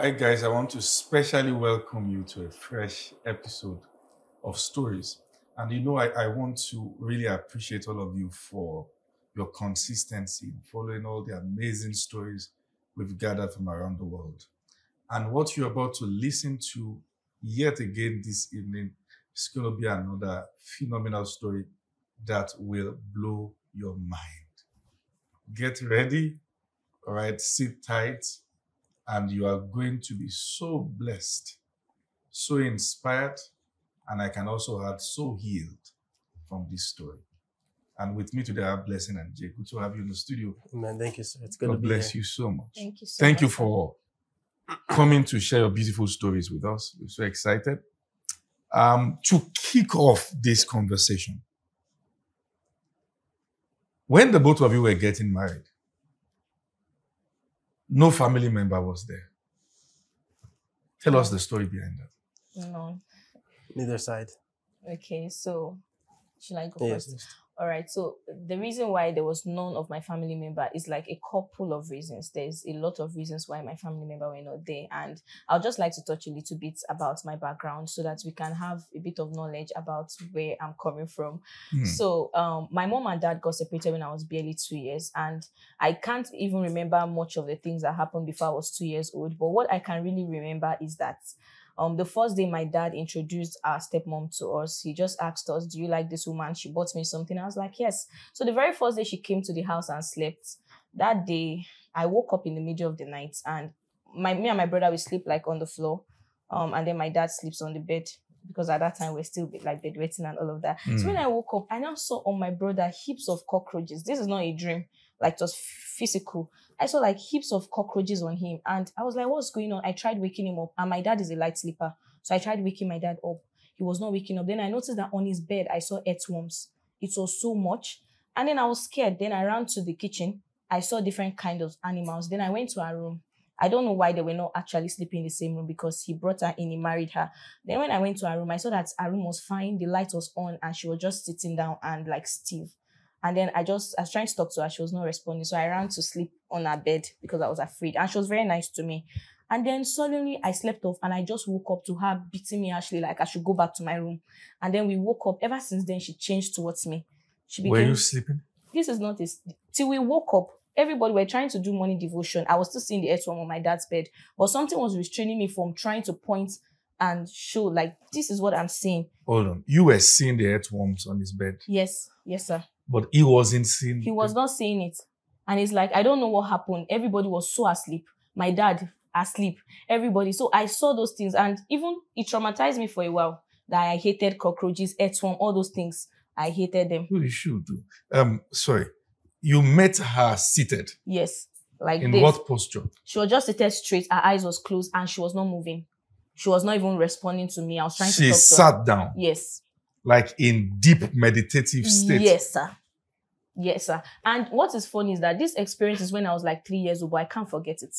Hi guys, I want to specially welcome you to a fresh episode of Stories. And I want to really appreciate all of you for your consistency in following all the amazing stories we've gathered from around the world. And what you're about to listen to yet again this evening is going to be another phenomenal story that will blow your mind. Get ready, all right, sit tight, and you are going to be so blessed, so inspired, and I can also add so healed from this story. And with me today, I have Blessing and Jay. Good to have you in the studio. Man, thank you, sir. It's good to God be bless here. you so much. Thank you so Thank you much. for coming to share your beautiful stories with us. We're so excited. To kick off this conversation, when the both of you were getting married, no family member was there. Tell us the story behind that. No. Neither side. Okay, so should I go Yes. first? All right. So the reason why there was none of my family member is like a couple of reasons. There's a lot of reasons why my family member were not there, and I'll just like to touch a little bit about my background so that we can have a bit of knowledge about where I'm coming from. So my mom and dad got separated when I was barely 2 years, and I can't even remember much of the things that happened before I was 2 years old. But what I can really remember is that the first day my dad introduced our stepmom to us, he just asked us, "Do you like this woman? She bought me something." I was like, "Yes." So the very first day she came to the house and slept, that day I woke up in the middle of the night, and me and my brother, we sleep like on the floor, and then my dad sleeps on the bed, because at that time we're still like bedwetting and all of that. So when I woke up, I now saw on my brother heaps of cockroaches. This is not a dream, like it was physical. I saw like heaps of cockroaches on him, and I was like, "What's going on?" I tried waking him up, and my dad is a light sleeper, so I tried waking my dad up. He was not waking up. Then I noticed that on his bed I saw earthworms. It was so much, and then I was scared. Then I ran to the kitchen. I saw different kinds of animals. Then I went to our room. I don't know why they were not actually sleeping in the same room, because he brought her in, he married her. Then when I went to her room, I saw that her room was fine, the light was on, and she was just sitting down and like stiff. And then I was trying to talk to her, she was not responding. So I ran to sleep on her bed because I was afraid. And she was very nice to me. And then suddenly I slept off, and I just woke up to her beating me harshly, like I should go back to my room. And then we woke up. Ever since then, she changed towards me. She became, Were you sleeping? This is not this. Till we woke up, everybody were trying to do morning devotion. I was still seeing the earthworm on my dad's bed, but something was restraining me from trying to point and show, like, this is what I'm seeing. Hold on. You were seeing the earthworms on his bed, Yes, sir. but he wasn't seeing. He was not seeing it. And it's like, I don't know what happened. Everybody was so asleep. My dad asleep. Everybody. So I saw those things, and even it traumatized me for a while, that I hated cockroaches, earthworm, all those things. I hated them. You should do. Sorry. You met her seated. Yes. Like In this. what posture? She was just seated straight. Her eyes was closed, and she was not moving. She was not even responding to me. I was trying to She talk to her. sat down, Yes. like in deep meditative state. Yes, sir. Yes, sir. And what is funny is that this experience is when I was like 3 years old, but I can't forget it.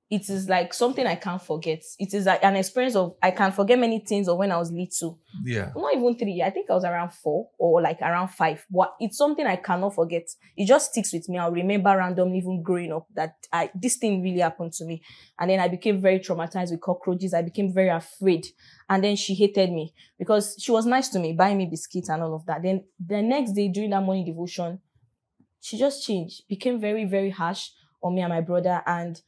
It is like something I can't forget. It is like an experience of, I can forget many things of when I was little. Yeah. Not even 3. I think I was around 4 or like around 5. But it's something I cannot forget. It just sticks with me. I'll remember randomly, even growing up, that this thing really happened to me. And then I became very traumatized with cockroaches. I became very afraid. And then she hated me because she was nice to me, buying me biscuits and all of that. Then the next day during that morning devotion, she just changed, became very, very harsh on me and my brother. And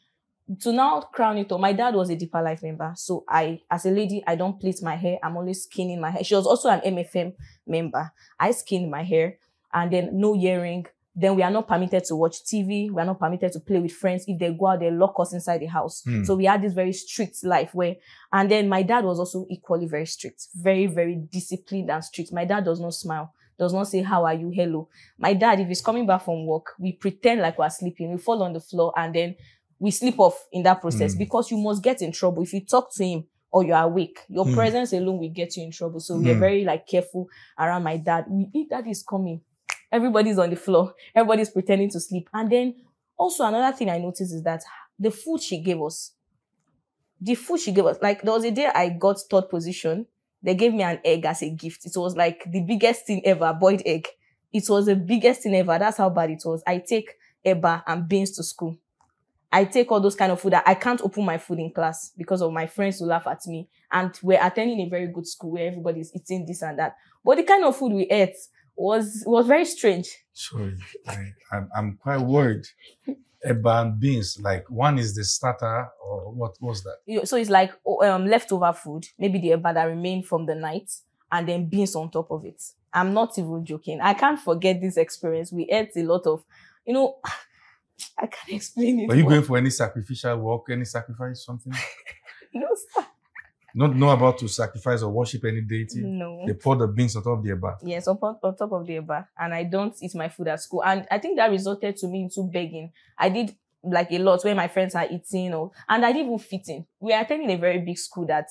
to now crown it all, my dad was a Deeper Life member. So as a lady, I don't plait my hair. I'm always skinning my hair. She was also an MFM member. I skinned my hair, and then no earring. Then we are not permitted to watch TV. We are not permitted to play with friends. If they go out, they lock us inside the house. So we had this very strict life and then my dad was also equally very strict, very, very disciplined and strict. My dad does not smile, does not say, "How are you? Hello." My dad, if he's coming back from work, we pretend like we're sleeping. We fall on the floor, and then we sleep off in that process, because you must get in trouble. If you talk to him or you're awake, your presence alone will get you in trouble. So we are very like careful around my dad. If dad is coming, everybody's on the floor. Everybody's pretending to sleep. And then also another thing I noticed is that the food she gave us, like there was a day I got 3rd position. They gave me an egg as a gift. It was like the biggest thing ever, boiled egg. It was the biggest thing ever. That's how bad it was. I take eba and beans to school. I take all those kind of food that I can't open my food in class because of my friends who laugh at me. And we're attending a very good school where everybody's eating this and that. But the kind of food we ate was very strange. Sorry, I'm quite worried. Eba and beans, like one is the starter, or what was that? So it's like leftover food, maybe the eba that remained from the night, and then beans on top of it. I'm not even joking. I can't forget this experience. We ate a lot of, I can't explain it. Were you going for any sacrificial work, any sacrifice, something? No, sir. Not about to sacrifice or worship any deity? No. They pour the beans on top of the eba? Yes, on top of the eba. And I don't eat my food at school. And I think that resulted to me into begging. I did like a lot where my friends are eating, and I didn't even fit in. We are attending a very big school that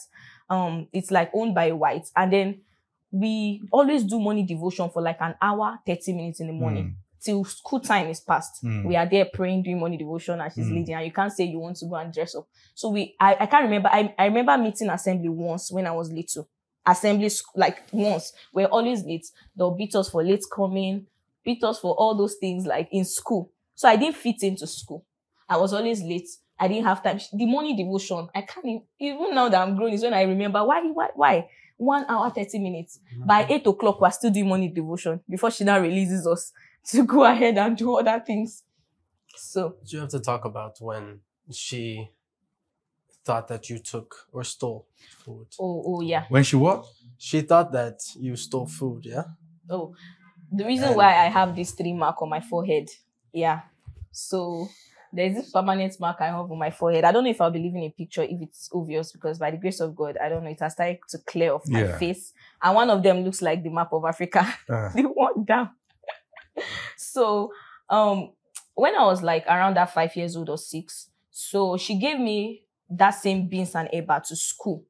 it's like owned by whites. And then we always do morning devotion for like an hour, 30 minutes in the morning. Till school time is past. We are there praying, doing morning devotion, and she's leading, and you can't say you want to go and dress up. So I can't remember. I remember meeting assembly once when I was little. Assembly, like once. We're always late. They'll beat us for late coming, beat us for all those things like in school. So I didn't fit into school. I was always late. I didn't have time. The morning devotion, I can't even now that I'm grown is when I remember why? 1 hour, 30 minutes. By 8 o'clock, we're still doing morning devotion before she now releases us to go ahead and do other things. So you have to talk about when she thought that you took or stole food. Oh yeah. When she what? She thought that you stole food, yeah? Oh, the reason why I have this 3 mark on my forehead. Yeah. So there's this permanent mark I have on my forehead. I don't know if I'll be leaving a picture if it's obvious, because by the grace of God, I don't know, it has started to clear off my face. And one of them looks like the map of Africa. The one down. So when I was like around that 5 years old or 6, so she gave me that same beans and eba to school.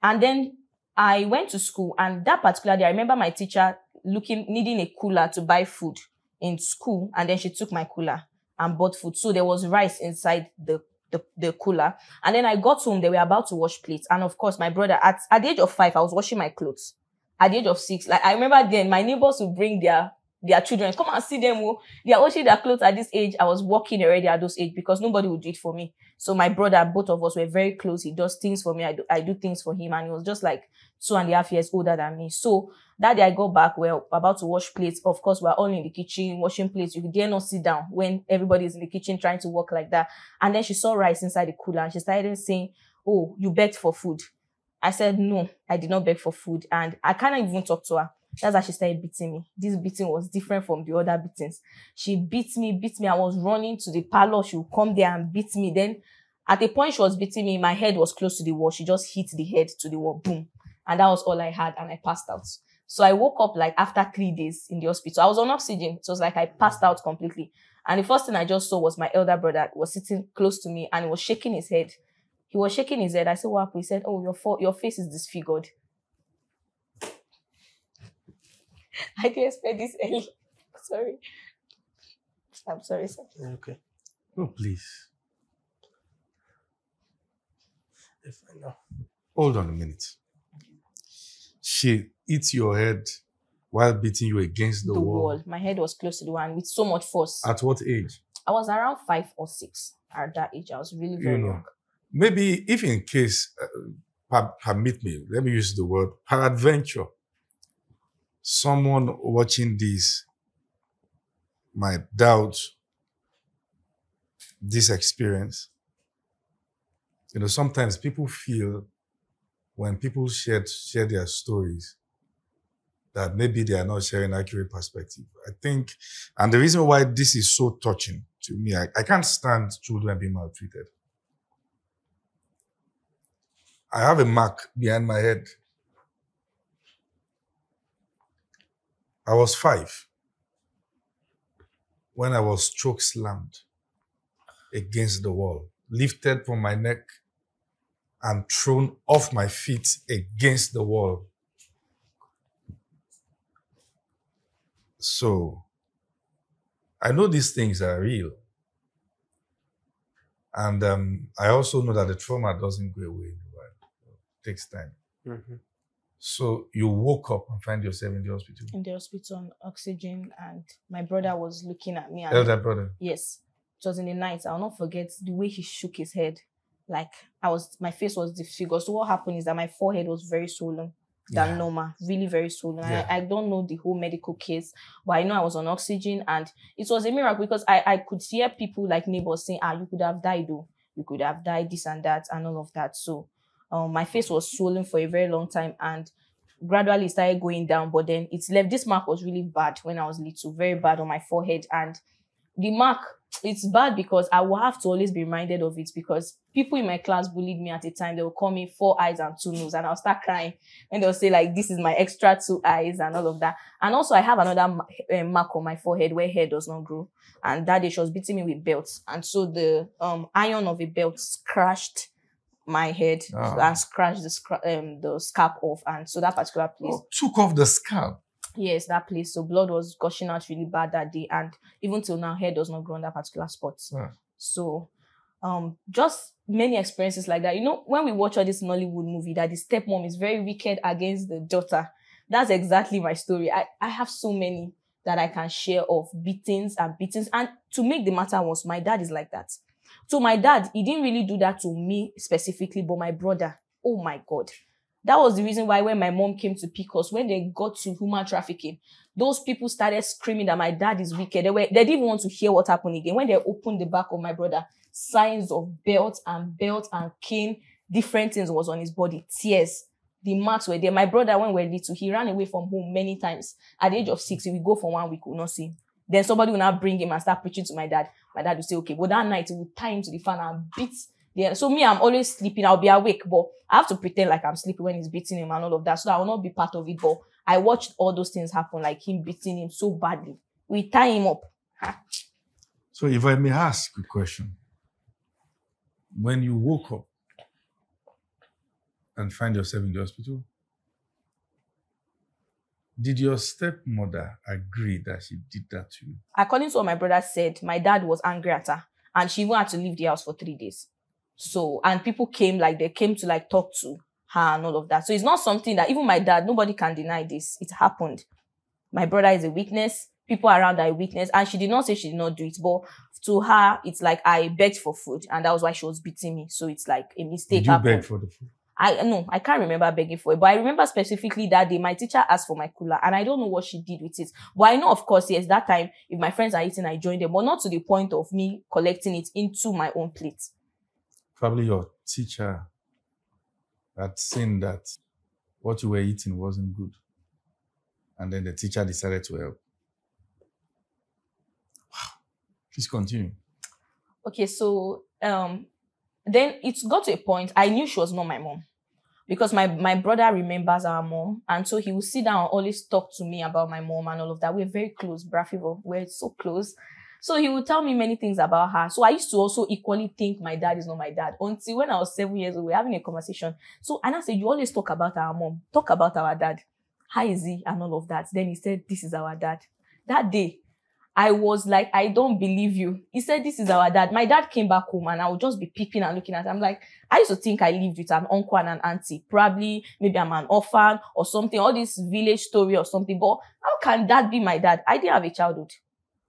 And then I went to school, and that particular day, I remember my teacher needing a cooler to buy food in school, and then she took my cooler and bought food. So there was rice inside the cooler. And then I got home, they were about to wash plates. And of course, my brother, at the age of 5, I was washing my clothes. At the age of 6, like I remember then, my neighbors would bring their children, come and see them. They are washing their clothes at this age. I was working already at those age because nobody would do it for me. So my brother, both of us were very close. He does things for me. I do things for him. And he was just like 2.5 years older than me. So that day I got back, we're about to wash plates. Of course, we're all in the kitchen washing plates. You dare not sit down when everybody's in the kitchen trying to work like that. And then she saw rice inside the cooler, and she started saying, "Oh, you begged for food." I said, "No, I did not beg for food." And I can't even talk to her. That's how she started beating me. This beating was different from the other beatings. She beat me. I was running to the parlor. She would come there and beat me. Then at a point she was beating me, my head was close to the wall. She just hit the head to the wall. Boom. And that was all I had, and I passed out. So I woke up like after 3 days in the hospital. I was on oxygen. So it was like I passed out completely. And the first thing I just saw was my elder brother was sitting close to me, and he was shaking his head. He was shaking his head. I said, "What happened?" He said, "Oh, your face is disfigured." I didn't expect this early. Sorry. I'm sorry, sir. Okay. Oh, please. If I know. Hold on a minute. She hit your head while beating you against the wall. My head was close to the wall with so much force. At what age? I was around 5 or 6 at that age. I was really very young. Maybe if in case, permit me, let me use the word, peradventure, someone watching this might doubt this experience. Sometimes people feel when people share their stories that maybe they are not sharing accurate perspective. I think, and the reason why this is so touching to me, I can't stand children being maltreated. I have a mark behind my head. I was 5 when I was choke slammed against the wall, lifted from my neck and thrown off my feet against the wall. So, I know these things are real. And I also know that the trauma doesn't go away in a while. It takes time. Mm-hmm. So you woke up and find yourself in the hospital? In the hospital on oxygen, and my brother was looking at me. And Elder brother? Yes. It was in the night. I'll not forget the way he shook his head. Like my face was disfigured. So what happened is that my forehead was very swollen than normal, really very swollen. Yeah. I don't know the whole medical case, but I know I was on oxygen, and it was a miracle because I could hear people like neighbors saying, you could have died though. You could have died, this and that and all of that. So my face was swollen for a very long time, and gradually it started going down, but then it's left. This mark was really bad when I was little, very bad on my forehead. And the mark, it's bad because I will have to always be reminded of it, because people in my class bullied me at a time. They will call me 4 eyes and 2 nose, and I'll start crying. And they'll say like, this is my extra 2 eyes and all of that. And also I have another mark on my forehead where hair does not grow. And that day she was beating me with belts. And so the iron of a belt crashed my head and scratched the scalp off. And so that particular place took off the scalp. Yes, that place. So blood was gushing out really bad that day, and even till now, hair does not grow on that particular spot. So, just many experiences like that. You know, when we watch all this Nollywood movie, that the stepmom is very wicked against the daughter. That's exactly my story. I have so many that I can share of beatings. And to make the matter worse, my dad is like that. So my dad, he didn't really do that to me specifically, but my brother, oh my God. That was the reason why when my mom came to pick us, when they got to human trafficking, those people started screaming that my dad is wicked. They didn't even want to hear what happened again. When they opened the back of my brother, signs of belt and cane, different things was on his body, tears. The marks were there. My brother, when we were little, he ran away from home many times. At the age of 6, he would go for 1 week, we could not see him. Then somebody would now bring him and start preaching to my dad. My dad would say, okay, but that night he would tie him to the fan and beat. So me, I'm always sleeping. I'll be awake, but I have to pretend like I'm sleeping when he's beating him and all of that, so that I will not be part of it. But I watched all those things happen, like him beating him so badly. We tie him up. So if I may ask a question, when you woke up and find yourself in the hospital, did your stepmother agree that she did that to you? According to what my brother said, my dad was angry at her, and she even had to leave the house for 3 days. So, and people came to talk to her and all of that. So it's not something that even my dad, nobody can deny this. It happened. My brother is a witness. People around are a witness. And she did not say she did not do it. But to her, it's like I begged for food, and that was why she was beating me. So it's like a mistake. Did you beg for the food? I can't remember begging for it. But I remember specifically that day, my teacher asked for my cooler, and I don't know what she did with it. But I know, of course, yes, that time, if my friends are eating, I joined them. But not to the point of me collecting it into my own plate. Probably your teacher had seen that what you were eating wasn't good. And then the teacher decided to help. Wow. Please continue. Okay, so then it got to a point, I knew she was not my mom. Because my brother remembers our mom. And so he would sit down and always talk to me about my mom and all of that. We're very close, Brafivo. We're so close. So he would tell me many things about her. So I used to also equally think my dad is not my dad. Until when I was 7 years old, we were having a conversation. So Anna said, you always talk about our mom. Talk about our dad. How is he? And all of that. Then he said, this is our dad. That day, I was like, I don't believe you. He said, this is our dad. My dad came back home and I would just be peeping and looking at him. I'm like, I used to think I lived with an uncle and an auntie. Probably, maybe I'm an orphan or something. All this village story or something. But how can that be my dad? I didn't have a childhood.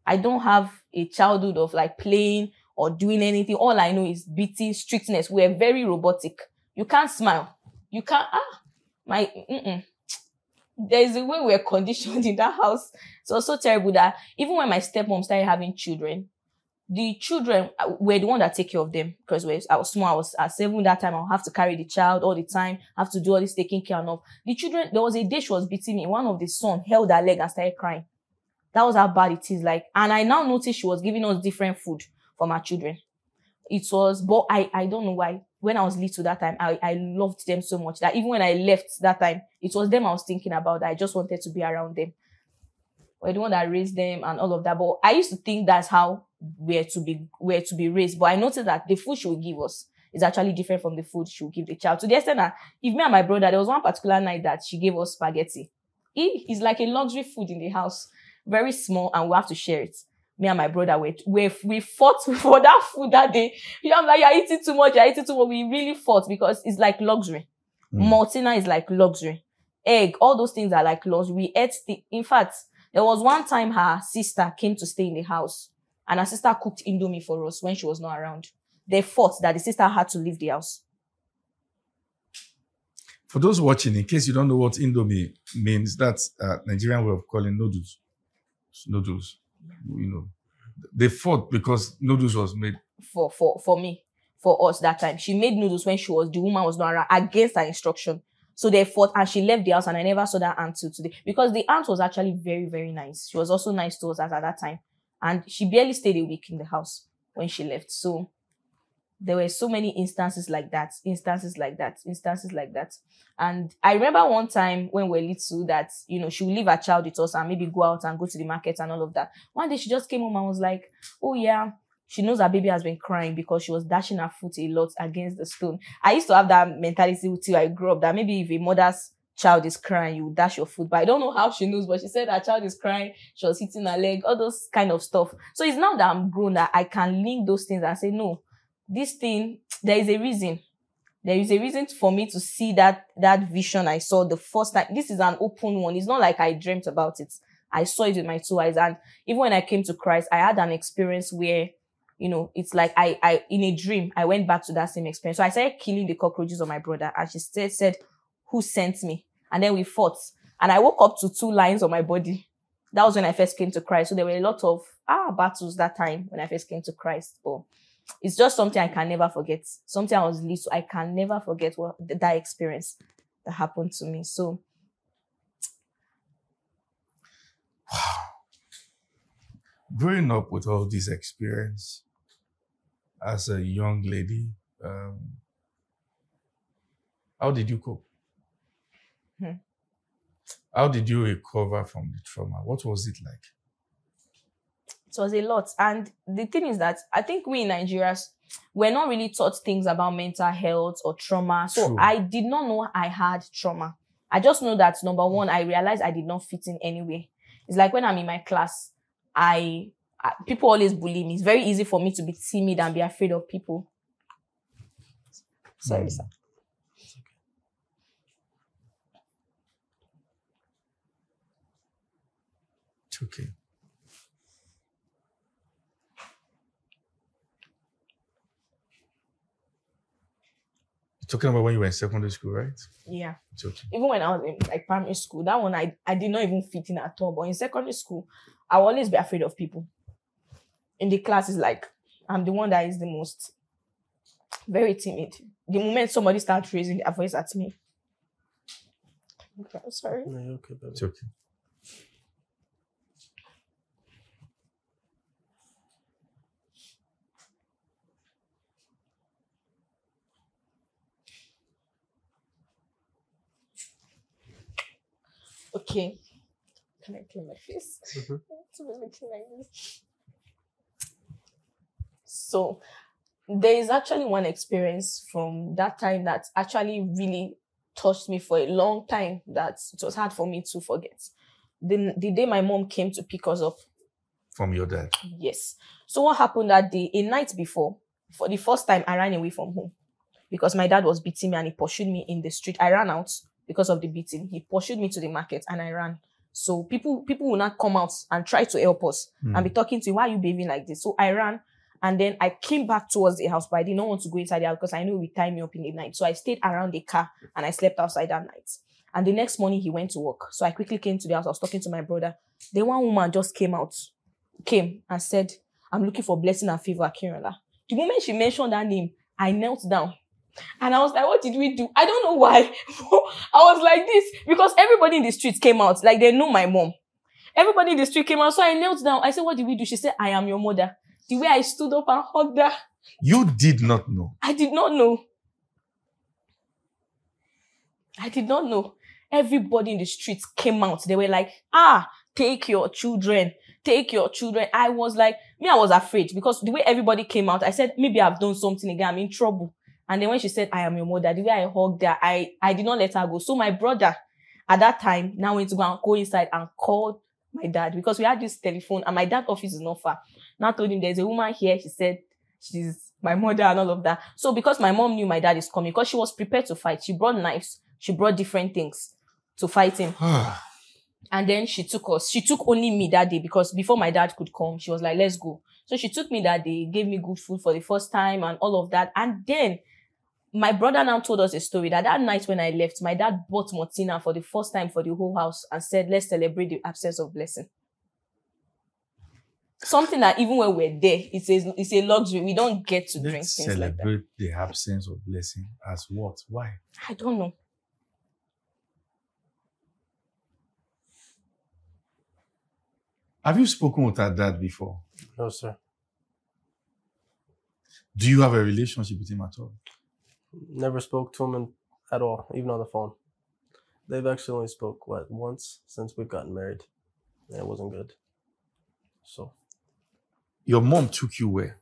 I don't have a childhood of like playing or doing anything. All I know is beating, strictness. We're very robotic. You can't smile. You can't, There's a way we're conditioned in that house. So it's so terrible that even when my stepmom started having children, the children were the one that take care of them, because I was small. I was at 7 that time. I'll have to carry the child all the time, have to do all this taking care of. The children, there was a day she was beating me. One of the son held her leg and started crying. That was how bad it is like. And I now noticed she was giving us different food for my children. It was, but I don't know why. When I was little that time, I loved them so much that even when I left that time, it was them I was thinking about. I just wanted to be around them. We're the one that raised them and all of that. But I used to think that's how we're to be raised. But I noticed that the food she would give us is actually different from the food she would give the child. To the extent that if me and my brother, there was one particular night that she gave us spaghetti. It's like a luxury food in the house. Very small, and we have to share it. Me and my brother, we fought for that food that day. I'm like, you're eating too much, We really fought because it's like luxury. Maltina is like luxury. Egg, all those things are like luxury. We ate in fact, there was one time her sister came to stay in the house. and her sister cooked Indomie for us when she was not around. They fought that the sister had to leave the house. For those watching, in case you don't know what Indomie means, that's Nigerian way of calling noodles. Noodles. You know, they fought because noodles was made. For me, for us that time. She made noodles when the woman was not around, against her instruction. So they fought, and she left the house, and I never saw that aunt till today. Because the aunt was actually very, very nice. She was also nice to us at that time. And she barely stayed a week in the house when she left. So there were so many instances like that. And I remember one time when we were little that, you know, she would leave her child with us and maybe go out and go to the market and all of that. One day she just came home and was like, oh yeah, she knows her baby has been crying because she was dashing her foot a lot against the stone. I used to have that mentality till I grew up, that maybe if a mother's child is crying, you dash your foot. But I don't know how she knows, but she said her child is crying, she was hitting her leg, all those kind of stuff. So it's now that I'm grown that I can link those things and say, no, this thing, there is a reason. There is a reason for me to see that vision I saw the first time. This is an open one. It's not like I dreamt about it. I saw it with my 2 eyes. And even when I came to Christ, I had an experience where, you know, it's like I in a dream, I went back to that same experience. So I started killing the cockroaches on my brother, and she said, who sent me? And then we fought. And I woke up to 2 lines on my body. That was when I first came to Christ. So there were a lot of battles that time when I first came to Christ. But it's just something I can never forget. Something I was little, I can never forget that experience that happened to me. So, wow. Growing up with all this experience as a young lady, how did you cope? How did you recover from the trauma? What was it like? It was a lot. And the thing is that I think we in Nigeria, we're not really taught things about mental health or trauma. So True. I did not know I had trauma. I just know that, number one, I realized I did not fit in anywhere. It's like when I'm in my class, people always bully me. It's very easy for me to be timid and be afraid of people. Sorry, sir. It's okay. You're talking about when you were in secondary school, right? Yeah. It's okay. Even when I was in like primary school, that one I did not even fit in at all. But in secondary school, I will always be afraid of people. In the class, it's like I'm the one that is the most very timid. The moment somebody starts raising their voice at me. Okay, I'm sorry. No, you're okay, baby. It's okay. Okay. Can I clean my face? Mm-hmm. To be looking like this. So there is actually one experience from that time that actually really touched me for a long time, that it was hard for me to forget. The day my mom came to pick us up. From your dad? Yes. So what happened that day, a night before, for the first time, I ran away from home because my dad was beating me and he pursued me in the street. I ran out because of the beating. He pursued me to the market and I ran. So people will not come out and try to help us and be talking to you, why are you behaving like this? So I ran. And then I came back towards the house, but I did not want to go inside the house because I knew it would tie me up in the night. So I stayed around the car and I slept outside that night. And the next morning he went to work. So I quickly came to the house. I was talking to my brother. Then one woman just came and said, I'm looking for blessing and favor at Kiriola. The moment she mentioned that name, I knelt down. And I was like, what did we do? I don't know why. I was like this because everybody in the streets came out. Like they know my mom. Everybody in the street came out. So I knelt down. I said, what did we do? She said, I am your mother. The way I stood up and hugged her. You did not know? I did not know. I did not know. Everybody in the streets came out. They were like, take your children. Take your children. I was like, I was afraid because the way everybody came out, I said, maybe I've done something again. I'm in trouble. And then when she said, I am your mother, the way I hugged her, I did not let her go. So my brother, at that time, now went to go inside and called my dad because we had this telephone and my dad's office is not far. Now told him there's a woman here. She said she's my mother and all of that. So because my mom knew my dad is coming, because she was prepared to fight, she brought knives. She brought different things to fight him. And then she took us. She took only me that day because before my dad could come, she was like, let's go. So she took me that day, gave me good food for the first time and all of that. And then my brother now told us a story that night when I left, my dad bought Motina for the first time for the whole house and said, let's celebrate the absence of blessing. Something that even when we're there, it's a luxury. We don't get to drink things like that. Celebrate the absence of blessing as what? Why? I don't know. Have you spoken with her dad before? No, sir. Do you have a relationship with him at all? Never spoke to him at all, even on the phone. They've actually only spoke, once since we've gotten married. And it wasn't good. So. Your mom took you where?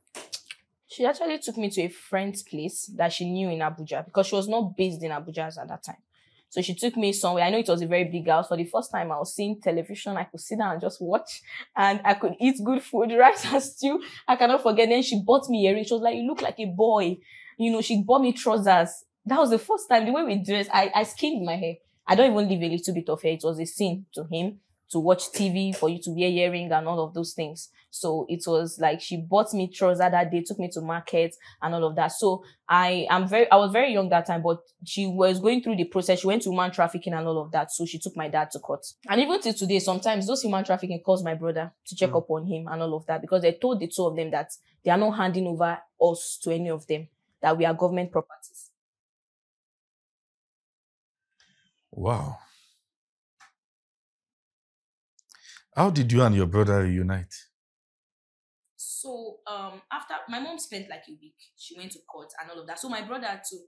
She actually took me to a friend's place that she knew in Abuja because she was not based in Abuja at that time. So she took me somewhere. I know it was a very big house. For the first time, I was seeing television. I could sit down and just watch. And I could eat good food, rice and stew. I cannot forget. Then she bought me earrings. She was like, you look like a boy. She bought me trousers. That was the first time. The way we dressed, I skinned my hair. I don't even leave a little bit of hair. It was a sin to him to watch TV, for you to wear earring and all of those things. So it was like she bought me trousers that day, took me to market and all of that. So I was very young that time, but she was going through the process. She went to human trafficking and all of that. So she took my dad to court. And even till today, sometimes those human trafficking calls my brother to check up on him and all of that, because they told the two of them that they are not handing over us to any of them, that we are government properties. Wow. How did you and your brother reunite? So after my mom spent like a week, she went to court and all of that. So my brother too,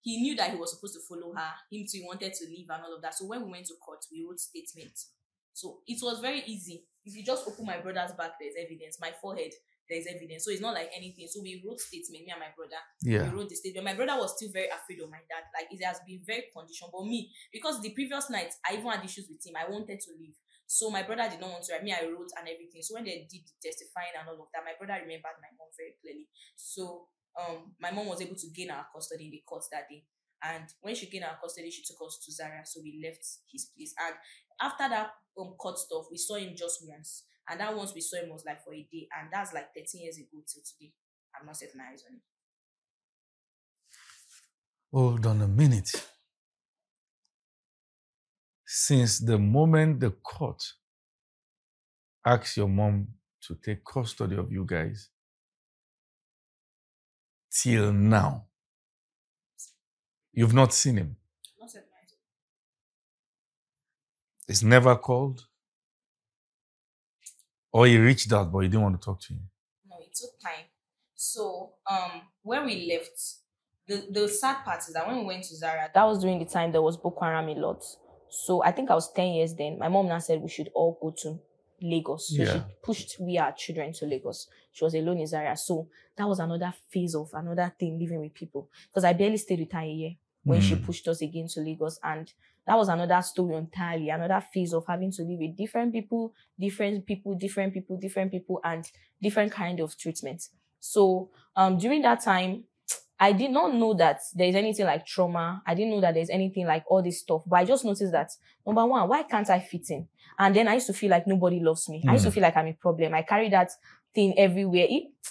he knew that he was supposed to follow her. Him too, he wanted to leave and all of that. So when we went to court, we wrote statements. So it was very easy. If you just open my brother's back, there's evidence. My forehead, there's evidence. So it's not like anything. So we wrote statement, me and my brother. Yeah. We wrote the statement. My brother was still very afraid of my dad. Like, it has been very conditioned. But me, because the previous night, I even had issues with him. I wanted to leave. So my brother did not want to write me. I wrote and everything. So when they did the testifying and all of that, my brother remembered my mom very clearly. So my mom was able to gain our custody in the court that day. And when she gained our custody, she took us to Zaria. So we left his place. And after that court stuff, we saw him just once. And that once we saw him was like for a day. And that's like 13 years ago till today. I've not set my eyes on him. Hold on a minute. Since the moment the court asked your mom to take custody of you guys, till now, you've not seen him? Not set my eyes on him. He's never called? Or he reached out, but he didn't want to talk to you? No, it took time. So when we left, the sad part is that when we went to Zaria, that was during the time there was Boko Haram a lot. So I think I was 10 years then. My mom now said we should all go to Lagos. So she pushed our children to Lagos. She was alone in Zaria. So that was another phase of another thing, living with people. Because I barely stayed with her a year when she pushed us again to Lagos. And that was another story entirely, another phase of having to live with different people, and different kind of treatment. So during that time, I did not know that there's anything like trauma. I didn't know that there's anything like all this stuff. But I just noticed that, number one, why can't I fit in? And then I used to feel like nobody loves me. I used to feel like I'm a problem. I carry that thing everywhere.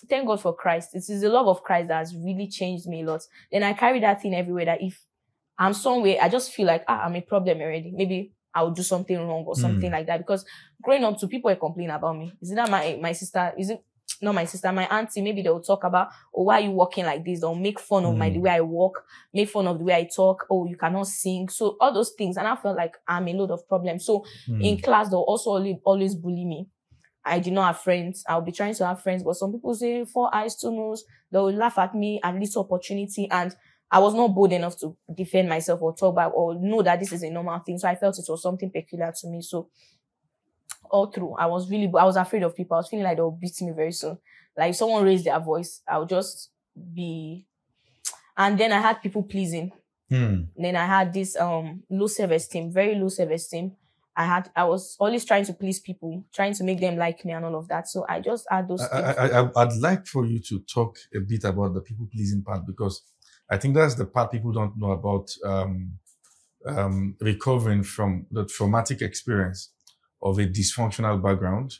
Thank God for Christ. It is the love of Christ that has really changed me a lot. Then I carry that thing everywhere, that if I'm somewhere, I just feel like, I'm a problem already. Maybe I will do something wrong or something like that. Because growing up, people were complaining about me. Is it that my sister, not my sister, my auntie, maybe they'll talk about, why are you walking like this? They'll make fun of the way I walk, make fun of the way I talk. Oh, you cannot sing. So all those things. And I felt like I'm a load of problems. So in class, they'll also always bully me. I did not have friends. I'll be trying to have friends, but some people say 4 eyes, 2 nose. They'll laugh at me at least opportunity. And I was not bold enough to defend myself or talk back or know that this is a normal thing. So I felt it was something peculiar to me. So all through, I was afraid of people. I was feeling like they'll beat me very soon. Like if someone raised their voice, I would just be. And then I had people pleasing. Then I had this low self-esteem, very low self-esteem. I was always trying to please people, trying to make them like me and all of that. So I just had those things. I'd like for you to talk a bit about the people pleasing part, because I think that's the part people don't know about recovering from the traumatic experience of a dysfunctional background.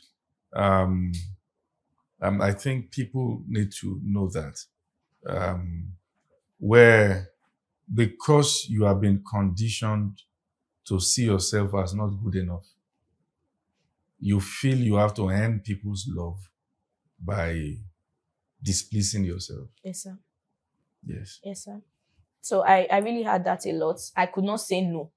I think people need to know that. Where because you have been conditioned to see yourself as not good enough, you feel you have to earn people's love by displeasing yourself. Yes, sir. Yes. Yes, sir. So I really had that a lot. I could not say no.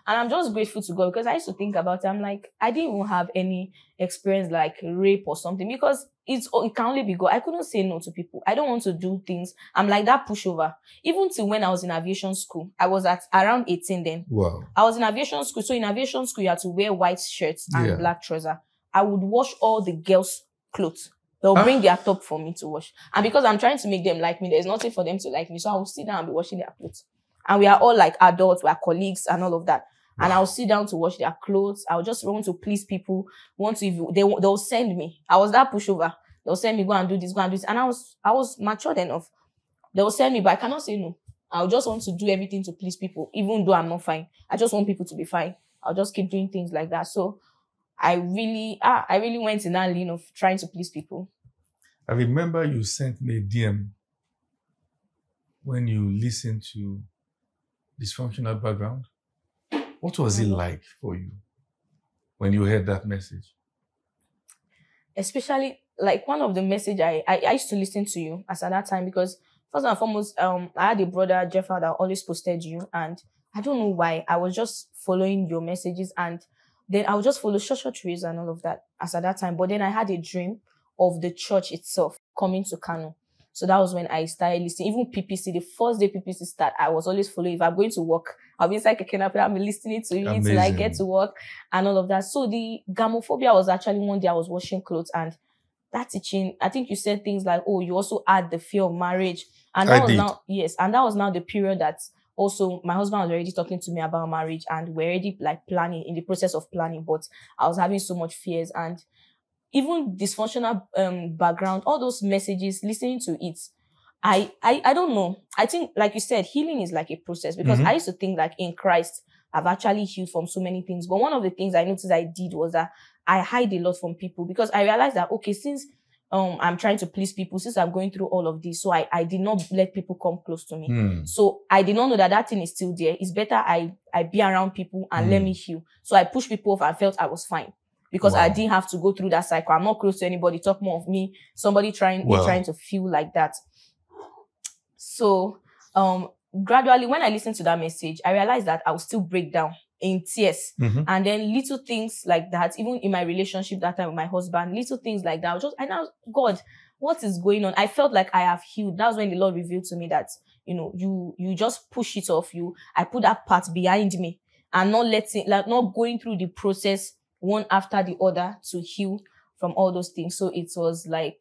And I'm just grateful to God because I used to think about it. I'm like, I didn't even have any experience like rape or something because it can only be God. I couldn't say no to people. I don't want to do things. I'm like that pushover. Even till when I was in aviation school, I was at around 18 then. Wow. I was in aviation school. So in aviation school, you had to wear white shirts and black trousers. I would wash all the girls' clothes. They'll bring their top for me to wash. And because I'm trying to make them like me, there's nothing for them to like me. So I will sit down and be washing their clothes. And we are all like adults, we are colleagues and all of that. Wow. And I'll sit down to wash their clothes. I'll just want to please people. They'll send me. I was that pushover. They'll send me, go and do this, go and do this. And I was matured enough. They'll send me, but I cannot say no. I'll just want to do everything to please people, even though I'm not fine. I just want people to be fine. I'll just keep doing things like that. So I really went in that lane of trying to please people. I remember you sent me a DM when you listened to Dysfunctional Background. What was it like for you when you heard that message? Especially, like, one of the message I used to listen to you as at that time because first and foremost, I had a brother, Jeffrey, that always posted you, and I don't know why. I was just following your messages, and then I would just follow short reels and all of that as at that time. But then I had a dream of the church itself coming to Kano. So that was when I started listening. Even PPC, the first day PPC started, I was always following. If I'm going to work, I'll be inside Kekenapel, I'll be listening to it till I get to work and all of that. So the gamophobia was actually one day I was washing clothes, and that teaching, I think you said things like, oh, you also add the fear of marriage. And that was now the period that also my husband was already talking to me about marriage, and we're already like planning, in the process of planning, but I was having so much fears. And even dysfunctional background, all those messages, listening to it, I don't know. I think, like you said, healing is like a process because I used to think like in Christ, I've actually healed from so many things. But one of the things I noticed I did was that I hide a lot from people because I realized that, okay, since I'm trying to please people, since I'm going through all of this, so I did not let people come close to me. So I did not know that thing is still there. It's better I be around people and let me heal. So I pushed people off and felt I was fine. Because I didn't have to go through that cycle. I'm not close to anybody. Talk more of me. Somebody trying to feel like that. So, gradually, when I listened to that message, I realized that I would still break down in tears. And then little things like that, even in my relationship that time with my husband, little things like that. God, what is going on? I felt like I have healed. That's when the Lord revealed to me that, you just push it off. I put that part behind me and not going through the process one after the other to heal from all those things. So it was like,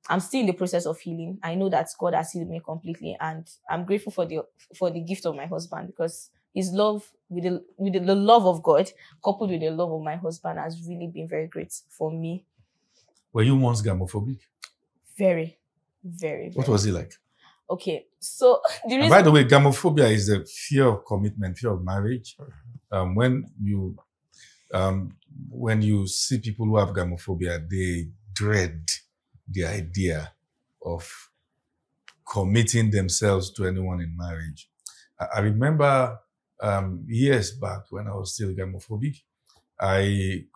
I'm still in the process of healing. I know that God has healed me completely, and I'm grateful for the gift of my husband because his love with the love of God coupled with the love of my husband has really been very great for me. Were you once gamophobic? Very, very. What was it like? Okay, so by the way, gamophobia is the fear of commitment, fear of marriage. When you see people who have gamophobia, they dread the idea of committing themselves to anyone in marriage. I remember years back when I was still gamophobic, I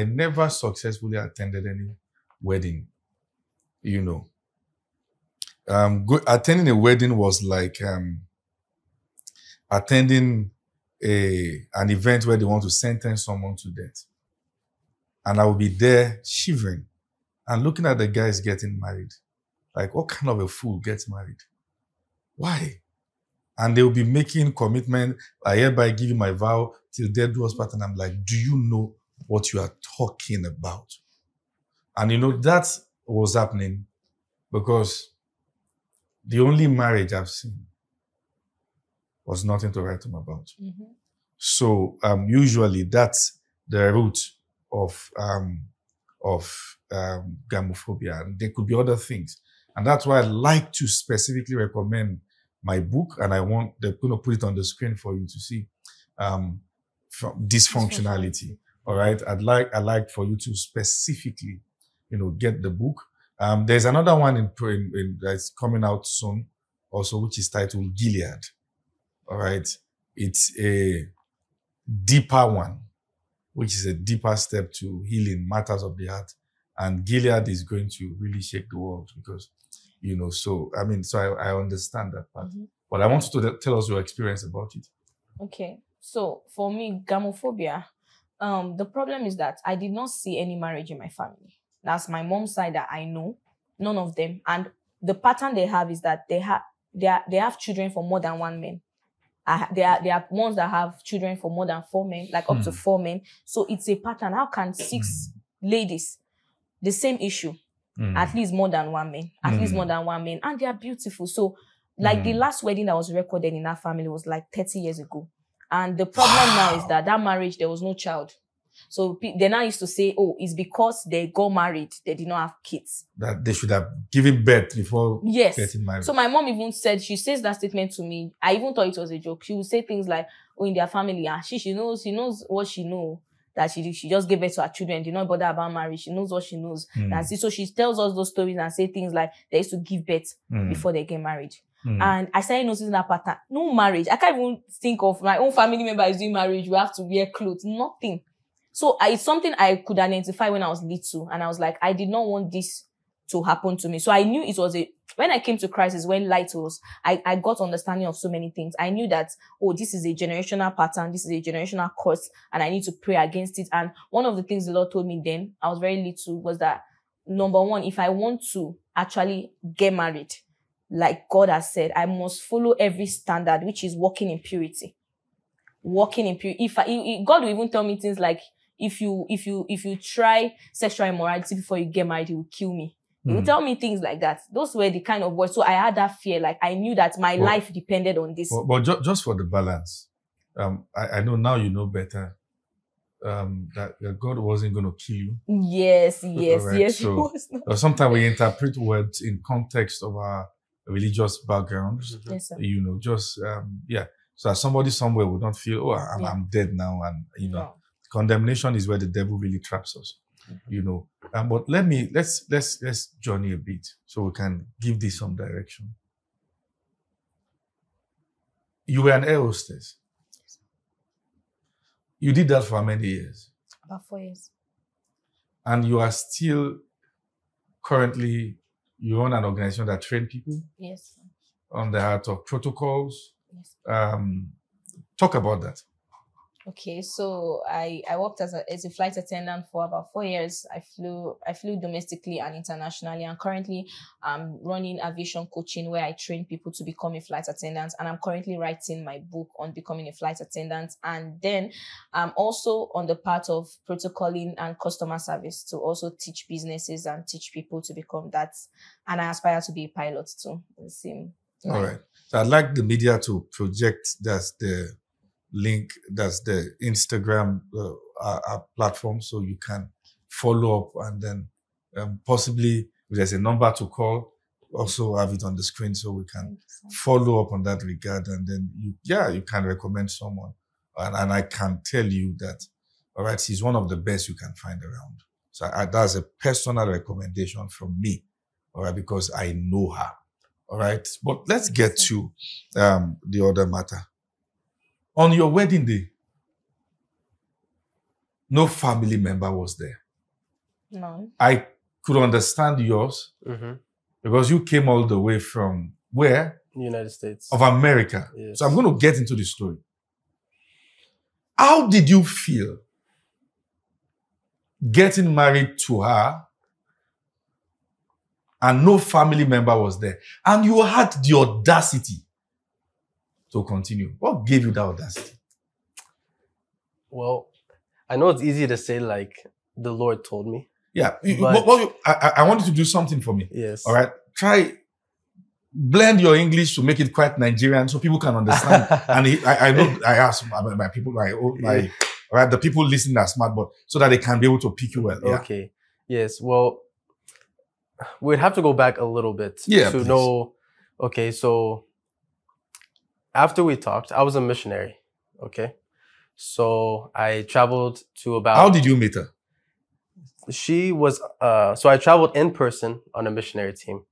never successfully attended any wedding. Attending a wedding was like attending an event where they want to sentence someone to death. And I will be there shivering and looking at the guys getting married. Like, what kind of a fool gets married? Why? And they'll be making commitment. I hereby give you my vow till death do us part. And I'm like, do you know what you are talking about? And that was happening because the only marriage I've seen was nothing to write home about. So usually that's the root of gamophobia. And there could be other things. And that's why I like to specifically recommend my book, and they're going to put it on the screen for you to see. Dysfunctionality. All right. I'd like for you to specifically get the book. There's another one that's coming out soon, also, which is titled Gilead. All right, it's a deeper one, which is a deeper step to healing matters of the heart. And Gilead is going to really shake the world because, so I understand that part. But I want you to tell us your experience about it. Okay. So for me, gamophobia, the problem is that I did not see any marriage in my family. That's my mom's side that I know, none of them. And the pattern they have is that they have children for more than one man. There are ones that have children for more than 4 men, like up to 4 men. So it's a pattern. How can 6 ladies, the same issue, at least more than 1 man, and they are beautiful. So like the last wedding that was recorded in our family was like 30 years ago. And the problem now is that marriage, there was no child. So they now used to say, oh, it's because they got married, they did not have kids. That they should have given birth before getting married. So my mom even said, she says that statement to me. I even thought it was a joke. She would say things like, oh, in their family, she knows what she knows. That she just gave birth to her children, did not bother about marriage. She knows what she knows. And so she tells us those stories and say things like they used to give birth before they get married. And I started noticing that pattern. No marriage. I can't even think of my own family member is doing marriage. We have to wear clothes. Nothing. So it's something I could identify when I was little. And I was like, I did not want this to happen to me. So I knew it was when I came to Christ is when light was, I got understanding of so many things. I knew that, oh, this is a generational pattern. This is a generational curse and I need to pray against it. And one of the things the Lord told me then, I was very little, was that number one, if I want to actually get married, like God has said, I must follow every standard, which is walking in purity. Walking in purity. God will even tell me things like, if you try sexual immorality before you get married, he will kill me. He will tell me things like that. Those were the kind of words. So I had that fear. Like I knew that my life depended on this. But just for the balance, I know now you know better. That God wasn't going to kill you. Yes. So sometimes we interpret words in context of our religious backgrounds. Yes, sir. So as somebody somewhere would not feel, oh, I'm dead now, and condemnation is where the devil really traps us. But let's journey a bit so we can give this some direction. You were an air hostess. You did that for how many years? About 4 years. And you are still currently, you own an organization that trains people? Yes. On the heart of protocols? Yes. Talk about that. Okay, so I worked as a flight attendant for about 4 years. I flew domestically and internationally, and currently I'm running aviation coaching where I train people to become a flight attendant, and I'm currently writing my book on becoming a flight attendant. And then I'm also on the part of protocoling and customer service to also teach businesses and teach people to become that. And I aspire to be a pilot too. The same. All right. So I'd like the media to project that's the link, that's the Instagram platform, so you can follow up, and then possibly if there's a number to call, also have it on the screen so we can follow up on that regard, and then you can recommend someone, and I can tell you that, all right, she's one of the best you can find around. So that's a personal recommendation from me, all right, because I know her, all right. But let's get to the other matter. On your wedding day, no family member was there. No. I could understand yours because you came all the way from where? United States of America. Yes. So I'm going to get into the story. How did you feel getting married to her and no family member was there, and you had the audacity to continue? What gave you that audacity? Well, I know it's easy to say like the Lord told me. Yeah. I want you to do something for me. Yes. All right. Try blend your English to make it quite Nigerian so people can understand. And I know I ask my people, all right, the people listening are smart, but so that they can be able to pick you well. Yeah. Okay. Yes. Well, we'd have to go back a little bit to know. Okay. So after we talked, I was a missionary. Okay. So I traveled to about... How did you meet her? she was, so I traveled in person on a missionary team.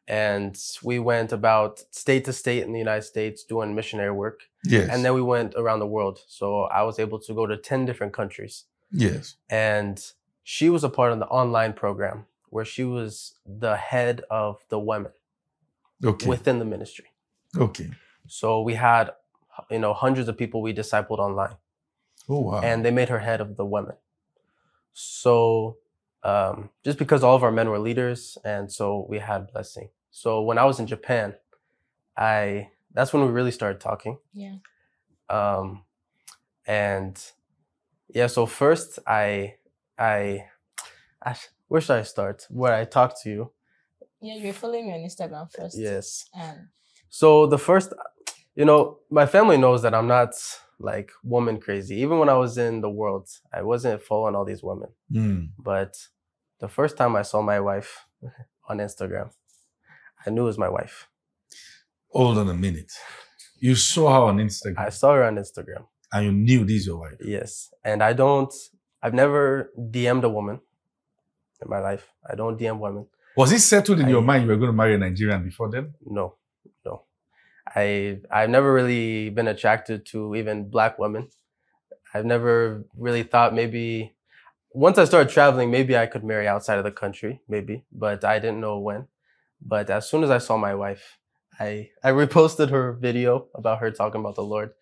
And we went about state to state in the United States doing missionary work. Yes. And then we went around the world. So I was able to go to 10 different countries. Yes. And she was a part of the online program where she was the head of the women Okay. within the ministry. Okay. So we had, hundreds of people we discipled online. Oh, wow. And they made her head of the women. So just because all of our men were leaders, and so we had blessing. So when I was in Japan, that's when we really started talking. Yeah. And yeah, so first where should I start? Where I talked to you. Yeah, you're following me on Instagram first. Yes. And So the first, my family knows that I'm not like woman crazy. Even when I was in the world, I wasn't following all these women. But the first time I saw my wife on Instagram, I knew it was my wife. Hold on a minute. You saw her on Instagram. I saw her on Instagram. And you knew this is your wife. Yes. And I've never DM'd a woman in my life. I don't DM women. Was it settled in your mind you were going to marry a Nigerian before then? No. I've never really been attracted to even Black women. I've never really thought maybe once I started traveling, maybe I could marry outside of the country, maybe, but I didn't know when. But as soon as I saw my wife, I reposted her video about her talking about the Lord,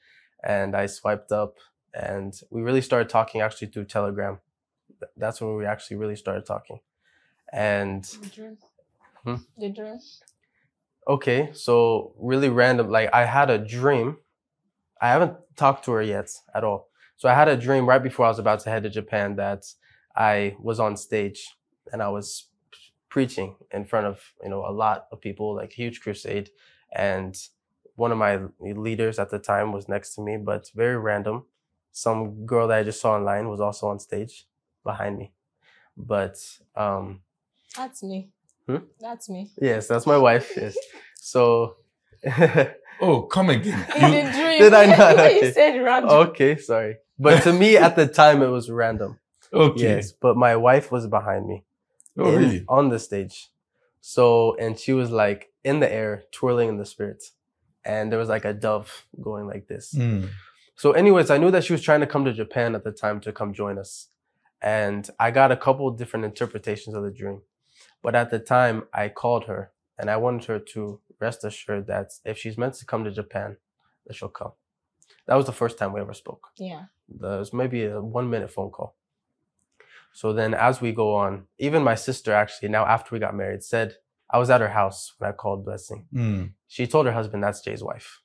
and I swiped up, and we really started talking actually through Telegram. That's when we actually really started talking. And the dream. Okay, so really random, like I had a dream. I haven't talked to her yet at all. So I had a dream right before I was about to head to Japan that I was on stage and I was preaching in front of, a lot of people, like a huge crusade. And one of my leaders at the time was next to me, but very random. Some girl that I just saw online was also on stage behind me. But that's me. That's me. Yes, that's my wife. Yes. So oh, come again. In the dream. Did I not? Okay. You said random. Okay, sorry. But to me at the time it was random. Okay. Yes, but my wife was behind me. Oh, really? On the stage. So, and she was like in the air, twirling in the spirit. And there was like a dove going like this. So anyways, I knew that she was trying to come to Japan at the time to come join us. And I got a couple of different interpretations of the dream. But at the time, I called her and I wanted her to rest assured that if she's meant to come to Japan, that she'll come. That was the first time we ever spoke. Yeah. There was maybe a 1-minute phone call. So then as we go on, even my sister actually, now after we got married, said, I was at her house when I called Blessing. She told her husband that's Jay's wife.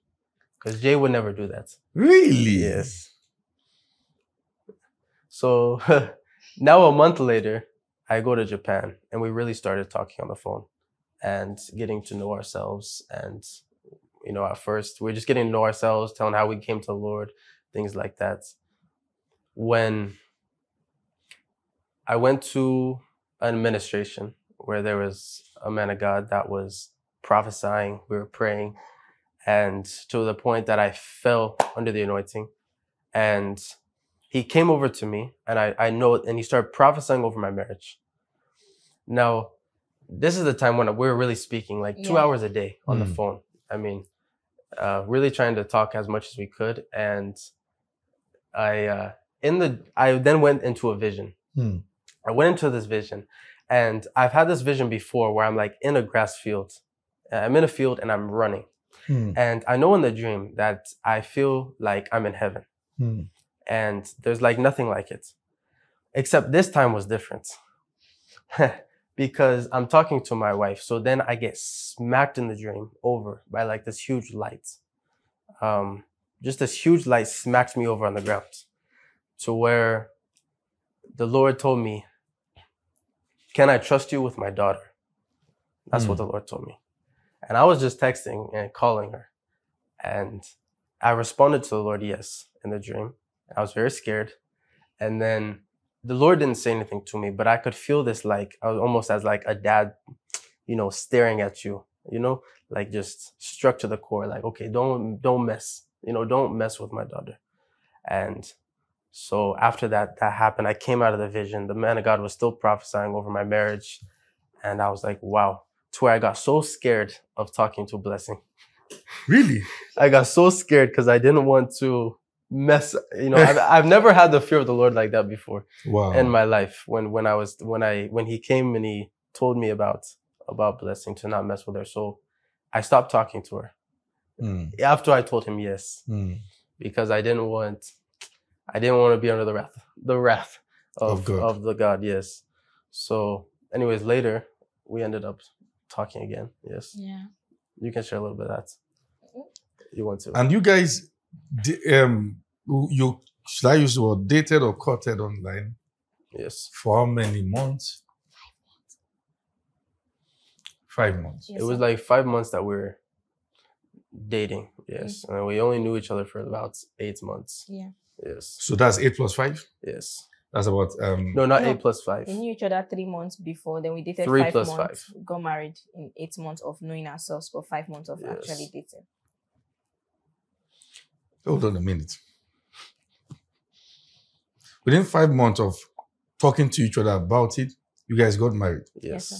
Because Jay would never do that. Really? Yes. So now a month later, I go to Japan and we really started talking on the phone and getting to know ourselves. And, at first we're just getting to know ourselves, telling how we came to the Lord, things like that. When I went to an administration where there was a man of God that was prophesying, we were praying, and to the point that I fell under the anointing. And he came over to me and I know, and he started prophesying over my marriage. Now, this is the time when we were really speaking like 2 hours a day on the phone. I mean, really trying to talk as much as we could. And I then went into a vision. I went into this vision, and I've had this vision before where I'm like in a grass field. I'm in a field and I'm running. And I know in the dream that I feel like I'm in heaven. And there's like nothing like it. Except this time was different. Because I'm talking to my wife. So then I get smacked in the dream over by like this huge light. Just this huge light smacks me over on the ground to where the Lord told me, can I trust you with my daughter? That's what the Lord told me. And I was just texting and calling her. And I responded to the Lord, yes, in the dream. I was very scared. And then the Lord didn't say anything to me, but I could feel this, like, I was almost as like a dad, staring at you, like just struck to the core, like, okay, don't mess, don't mess with my daughter. And So after that happened, I came out of the vision. The man of God was still prophesying over my marriage. And I was like, wow. To where I got so scared of talking to Blessing. Really? I got so scared because I didn't want to mess, I've never had the fear of the Lord like that before Wow. in my life. When he came and he told me about Blessing, to not mess with her. So I stopped talking to her after I told him yes, because I didn't want to be under the wrath of the God. Yes. So anyways, later we ended up talking again. Yes. Yeah. You can share a little bit of that. You want to. And you guys, should I use the word dated or courted online? Yes. For how many months? 5 months. Yes, It was like 5 months that we were dating. Yes. And we only knew each other for about 8 months. Yeah. Yes. So that's 8 plus 5? Yes. That's about No, not 8 plus 5. We knew each other 3 months before, then we dated 3 5 plus months. 5. Got married in 8 months of knowing ourselves, but 5 months of Yes. actually dating. Hold on a minute. Within 5 months of talking to each other about it, you guys got married. Yes, sir.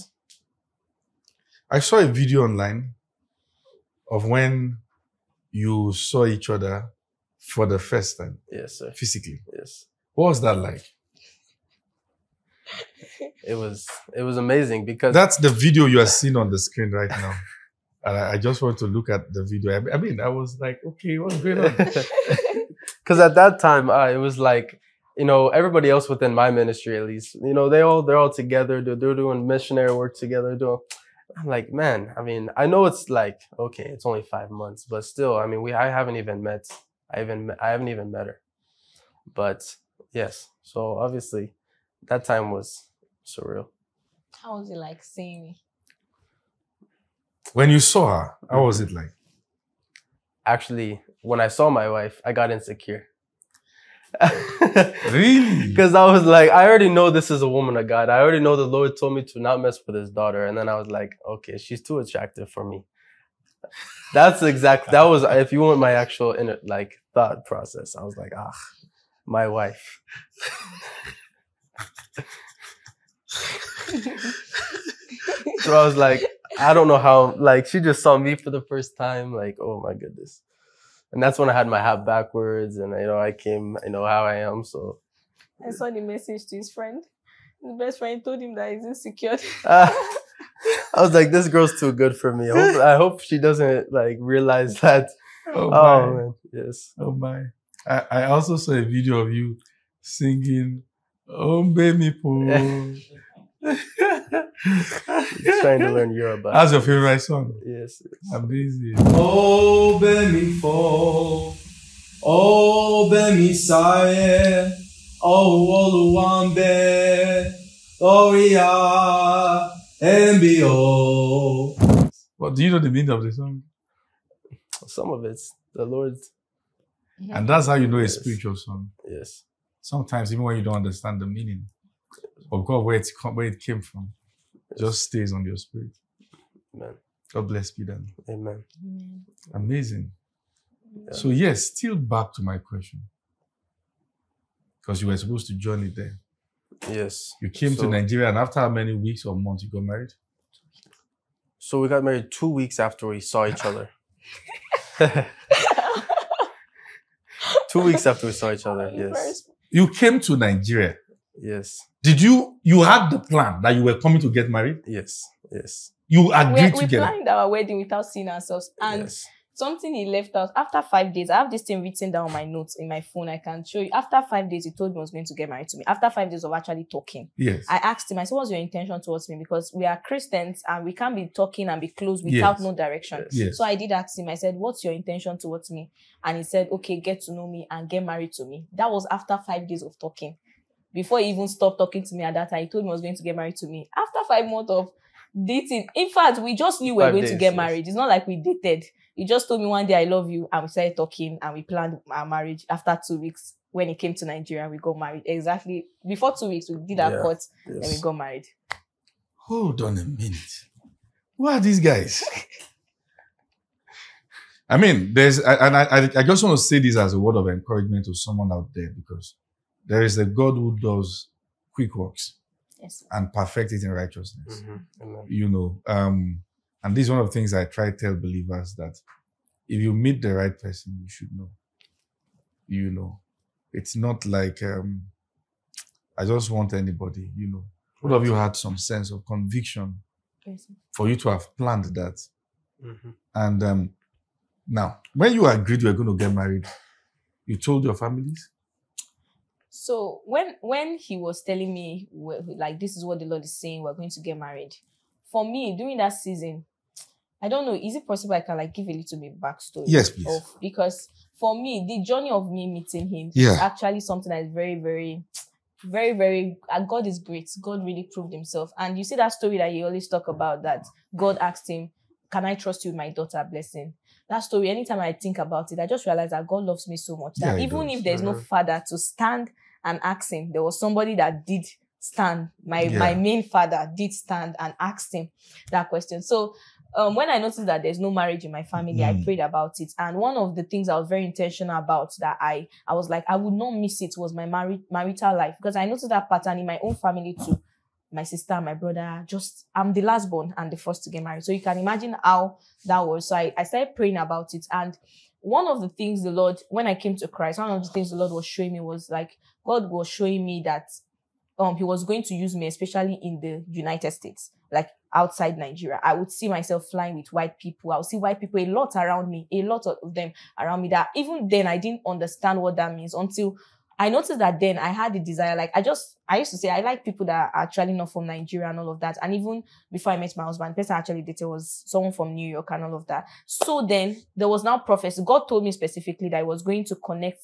I saw a video online of when you saw each other for the first time, Yes, sir. physically. Yes. What was that like? It was amazing because That's the video you are seeing on the screen right now. And I just want to look at the video. I mean, I was like, okay, what's going on? because at that time it was like, everybody else within my ministry, at least, they're all together. They're doing missionary work together. I'm like, man, I mean, I know it's like, okay, it's only 5 months, but still, I mean, I haven't even met. I haven't even met her. But yes, so obviously that time was surreal. How was it like seeing me? When you saw her, how was it like? Actually, when I saw my wife, I got insecure. Really? Because I was like, I already know this is a woman of God. I already know the Lord told me to not mess with his daughter. And then I was like, okay, she's too attractive for me. That was, if you want my actual inner, thought process, I was like, my wife. So I was like, I don't know how, she just saw me for the first time, oh my goodness. And that's when I had my hat backwards and, I came, how I am, so. I saw the message to his friend. His best friend told him that he's insecure. I was like, this girl's too good for me. I hope she doesn't, realize that. Oh, man, yes. Oh, my. I also saw a video of you singing, "Oh, baby, po." Trying to learn Yoruba. That's your favorite song? Yes. Amazing. Oh, baby, fo. Oh, baby, saye. Oh, Oluwambe. Gloria. MBO. Well, do you know the meaning of the song? Some of it's the Lord's. And that's how you know a Yes. spiritual song. Yes. Sometimes, even when you don't understand the meaning of God, where it came from, just stays on your spirit. Amen. God bless you then. Amen. Amazing. Yeah. So, yes, still back to my question. Because you were supposed to join it there. Yes. You came to So- Nigeria, and after how many weeks or months you got married? So we got married 2 weeks after we saw each other. 2 weeks after we saw each other. Yes. You came to Nigeria. Yes. Did you had the plan that you were coming to get married? Yes. Yes. You agreed We together. planned our wedding without seeing ourselves. And Yes. something he left out after 5 days. I have this thing written down on my notes in my phone. I can show you. After 5 days, he told me he was going to get married to me. After 5 days of actually talking, Yes. I asked him, I said, what's your intention towards me? Because we are Christians and we can't be talking and be close without Yes. no direction. Yes. Yes. So I did ask him, I said, what's your intention towards me? And he said, okay, get to know me and get married to me. That was after 5 days of talking. Before he even stopped talking to me at that time, he told me he was going to get married to me. After 5 months of dating, in fact, we just knew we were 5 going to days, get yes. married. It's not like we dated. He just told me one day, I love you. And we started talking and we planned our marriage. After 2 weeks, when he came to Nigeria, we got married. Exactly. Before 2 weeks, we did our Yeah. court and we Yes. got married. Hold on a minute. Who are these guys? I mean, I just want to say this as a word of encouragement to someone out there, because there is a God who does quick works Yes. and perfect it in righteousness. Amen. You know, and this is one of the things I try to tell believers, that if you meet the right person, you should know. You know, it's not like I just want anybody. You know, all of you had some sense of conviction Yes. for you to have planned that. Mhm. And now, when you agreed you were going to get married, you told your families? So when he was telling me, like, this is what the Lord is saying, we're going to get married. For me, during that season, I don't know, is it possible I can like give a little bit backstory? Yes, please. Because for me, the journey of me meeting him Yeah. is actually something that is very, very, very, very, God is great. God really proved himself. And you see that story that he always talk about, that God asked him, can I trust you with my daughter blessing? That story, anytime I think about it, I just realize that God loves me so much that Yeah, he even does. if there's no father to stand and ask him, there was somebody that did stand. My main father did stand and asked him that question. So when I noticed that there's no marriage in my family, I prayed about it. And one of the things I was very intentional about, that I was like, I would not miss it, was my marital life. Because I noticed that pattern in my own family too. My sister, my brother, I'm the last born and the first to get married. So you can imagine how that was. So I started praying about it. And one of the things the Lord, when I came to Christ, one of the things the Lord was showing me was like, God was showing me that he was going to use me, especially in the United States, like outside Nigeria. I would see myself flying with white people. I would see white people a lot around me, a lot of them around me, that even then I didn't understand what that means until I noticed that then I had the desire. Like I used to say, I like people that are actually not from Nigeria and all of that. And even before I met my husband, the person I actually dated was someone from New York and all of that. So then there was now prophecy. God told me specifically that he was going to connect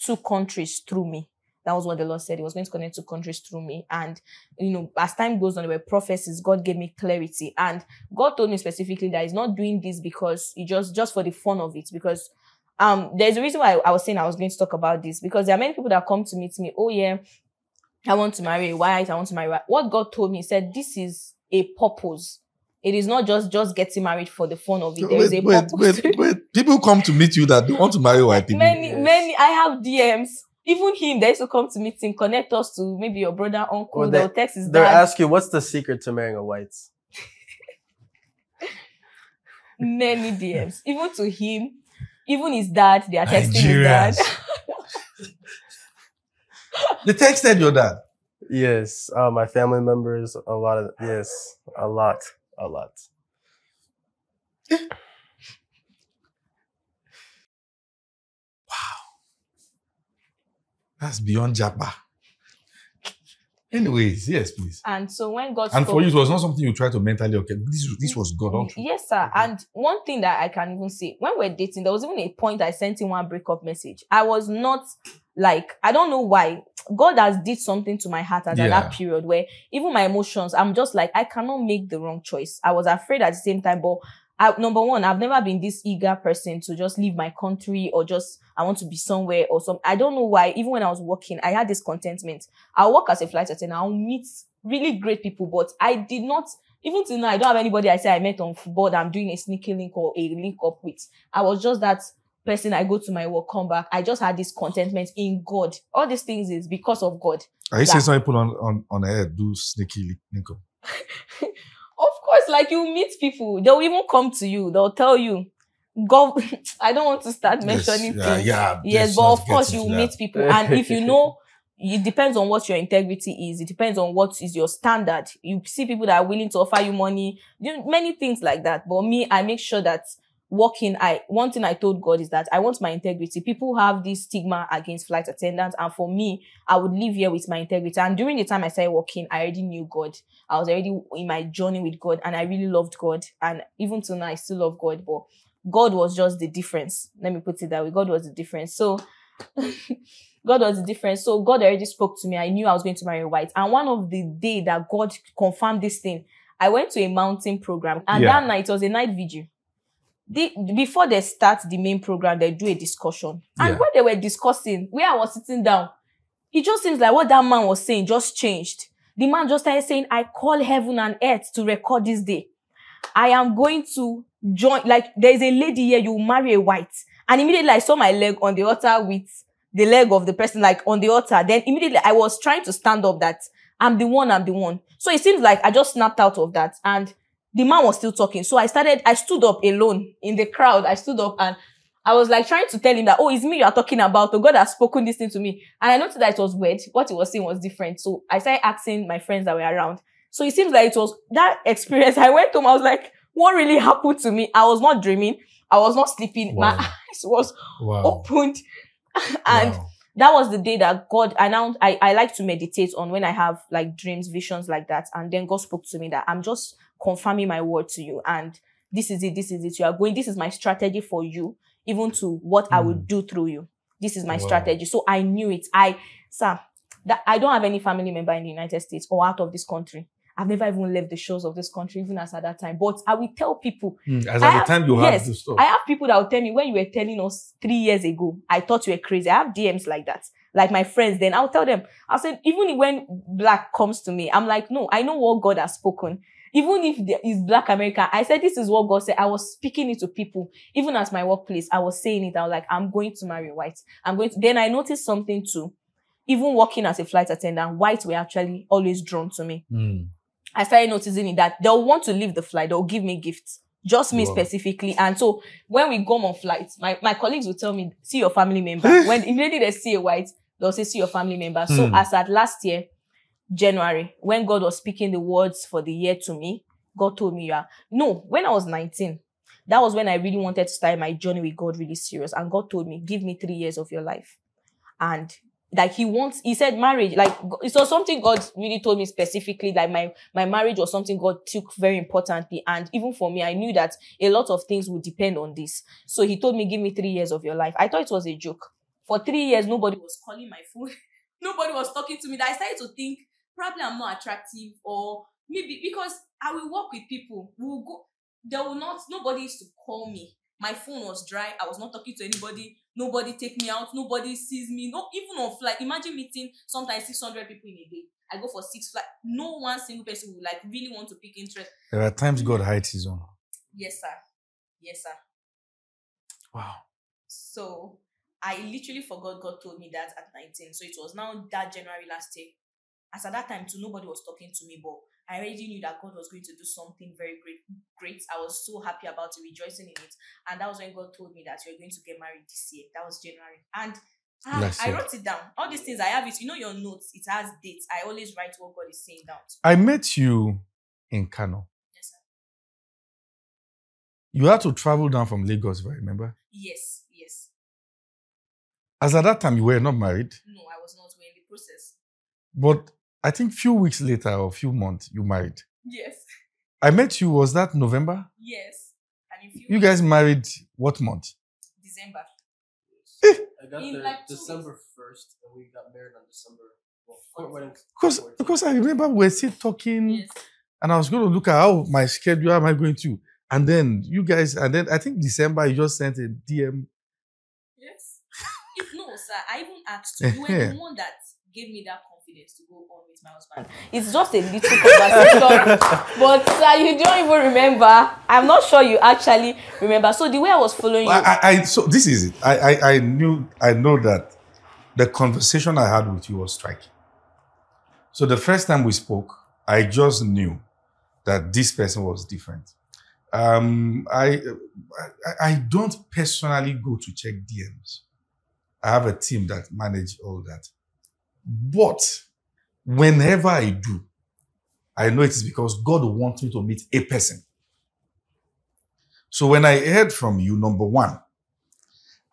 two countries through me. That was what the Lord said. He was going to connect two countries through me. And, you know, as time goes on, there were prophecies. God gave me clarity. And God told me specifically that he's not doing this because he just for the fun of it. Because there's a reason why I was saying I was going to talk about this. Because there are many people that come to meet me. Oh, yeah, I want to marry a white. I want to marry a white. What God told me, he said, this is a purpose. It is not just getting married for the fun of it. There is a purpose. Wait. People come to meet you that don't want to marry white people. Many. I have DMs. Even him, they used to come to meet him, connect us to maybe your brother, uncle. Or they'll text his dad. They'll ask you, what's the secret to marrying a white? Many DMs. Even to him, even his dad, they are texting his dad. They texted your dad? Yes. My family members, a lot. That's beyond Jabba. Anyways, yes, please. And so when God And spoke, for you, it was not something you tried to mentally, okay, this was God. All true. yes, sir. And one thing that I can even say, when we're dating, there was even a point I sent him one breakup message. I was not like, I don't know why. God has did something to my heart at that period where even my emotions, I'm just like, I cannot make the wrong choice. I was afraid at the same time, but number one, I've never been this eager person to just leave my country or just, I want to be somewhere or some. I don't know why. Even when I was working, I had this contentment. I'll work as a flight attendant. I'll meet really great people, but I did not, even till now, I don't have anybody I say I met on board I'm doing a sneaky link or a link up with. I was just that person. I go to my work, come back. I just had this contentment in God. All these things is because of God. Are you saying some people on air do sneaky link up? Of course, like you meet people, they'll even come to you. They'll tell you, God, I don't want to start mentioning things. Yes, but of course you meet people. And if you know, it depends on what your integrity is. It depends on what is your standard. You see people that are willing to offer you money, many things like that. But me, I make sure that one thing I told God is that I want my integrity. People have this stigma against flight attendants. And for me, I would live here with my integrity. And during the time I started working, I already knew God. I was already in my journey with God and I really loved God. And even till now, I still love God. But God was just the difference. Let me put it that way. God was the difference. So God was the difference. So God already spoke to me. I knew I was going to marry a white. And one of the day that God confirmed this thing, I went to a mountain program. And that night, it was a night vigil. Before they start the main program, they do a discussion. And when they were discussing, where I was sitting down, it just seems like what that man was saying just changed. The man just started saying, I call heaven and earth to record this day. I am going to join, like, there's a lady here, you marry a white. And immediately I saw my leg on the altar with the leg of the person like on the altar. Then immediately I was trying to stand up that I'm the one. So it seems like I just snapped out of that, and the man was still talking. So I stood up alone in the crowd. I stood up and I was like trying to tell him that, oh, it's me you are talking about. Oh, God has spoken this thing to me. And I noticed that it was weird. What he was saying was different. So I started asking my friends that were around. So it seems like it was that experience. I went home. I was like, what really happened to me? I was not dreaming. I was not sleeping. Wow. My eyes was Wow. opened. And Wow. that was the day that God announced. I like to meditate on when I have like dreams, visions like that. And then God spoke to me that I'm just confirming my word to you. And this is it. You are going. This is my strategy for you, even to what I will do through you. This is my Wow. strategy. So I knew it. Sir, that I don't have any family member in the United States or out of this country. I've never even left the shores of this country, even as at that time. But I will tell people. As at the time you have yes, to stop. I have people that will tell me, when you were telling us 3 years ago, I thought you were crazy. I have DMs like that. Like my friends, then I'll tell them, I'll say, even when black comes to me, I'm like, no, I know what God has spoken. Even if there is Black America, I said, this is what God said. I was speaking it to people. Even at my workplace, I was saying it. I was like, I'm going to marry white. Then I noticed something too. Even working as a flight attendant, whites were actually always drawn to me. I started noticing it that they'll want to leave the flight. They'll give me gifts. Just me specifically. And so when we go on flights, my colleagues will tell me, see your family member. When immediately they see a white, they'll say, see your family member. So as at last year, January, when God was speaking the words for the year to me, God told me, when I was 19, that was when I really wanted to start my journey with God really serious. And God told me, give me 3 years of your life. And like he said marriage, like it was something God really told me specifically, like my marriage was something God took very importantly. And even for me, I knew that a lot of things would depend on this. So he told me, give me 3 years of your life. I thought it was a joke. For 3 years, nobody was calling my phone. Nobody was talking to me. That I started to think, probably I'm not attractive, or maybe because I will work with people. We will go. Nobody used to call me. My phone was dry. I was not talking to anybody. Nobody take me out. Nobody sees me. No, even on flight. Imagine meeting sometimes 600 people in a day. I go for 6 flights. No one single person would like really want to pick interest. There are times God hides his own. Yes, sir. Yes, sir. Wow. So I literally forgot God told me that at 19. So it was now that January last year. As at that time too, nobody was talking to me, but I already knew that God was going to do something very great. I was so happy about it, rejoicing in it. And that was when God told me that you're going to get married this year. That was January. And I wrote it down. All these things, I have it. You know your notes, it has dates. I always write what God is saying down. I met you in Kano. Yes, sir. You had to travel down from Lagos, if I remember. Yes. As at that time, you were not married. No, I was not. We're in the process. But I think few weeks later or few months, you married. Yes. I met you, was that November? Yes. And if You guys married what month? December. I got In there like 2 December 1st, and we got married on December. Well, court wedding. Because I remember we were still talking, Yes. and I was going to look at how my schedule, how am I going to? And then you guys, and then I think December, you just sent a DM. Yes. No, sir, I even asked you. You were the one that gave me that confidence to go on with my husband. It's just a little conversation, but sir, you don't even remember. I'm not sure you actually remember. So the way I was following you, So this is it. I know that the conversation I had with you was striking. So the first time we spoke, I just knew that this person was different. I don't personally go to check DMs. I have a team that manage all that. But whenever I do, I know it is because God wants me to meet a person. So when I heard from you, number one,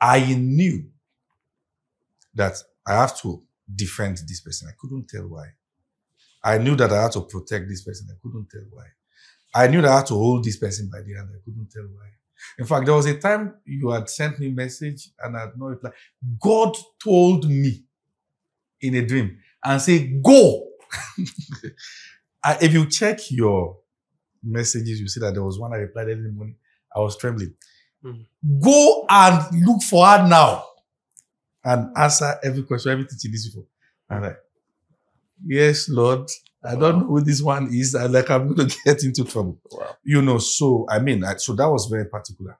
I knew that I have to defend this person. I couldn't tell why. I knew that I had to protect this person. I couldn't tell why. I knew that I had to hold this person by the hand. I couldn't tell why. In fact, there was a time you had sent me a message and I had no reply. God told me in a dream and say, go. If you check your messages, you see that there was one I replied early in the morning. I was trembling. Go and look for her now and answer every question, everything she needs for. I'm like, yes, Lord. I don't know who this one is. I'm going to get into trouble. Wow. So that was very particular.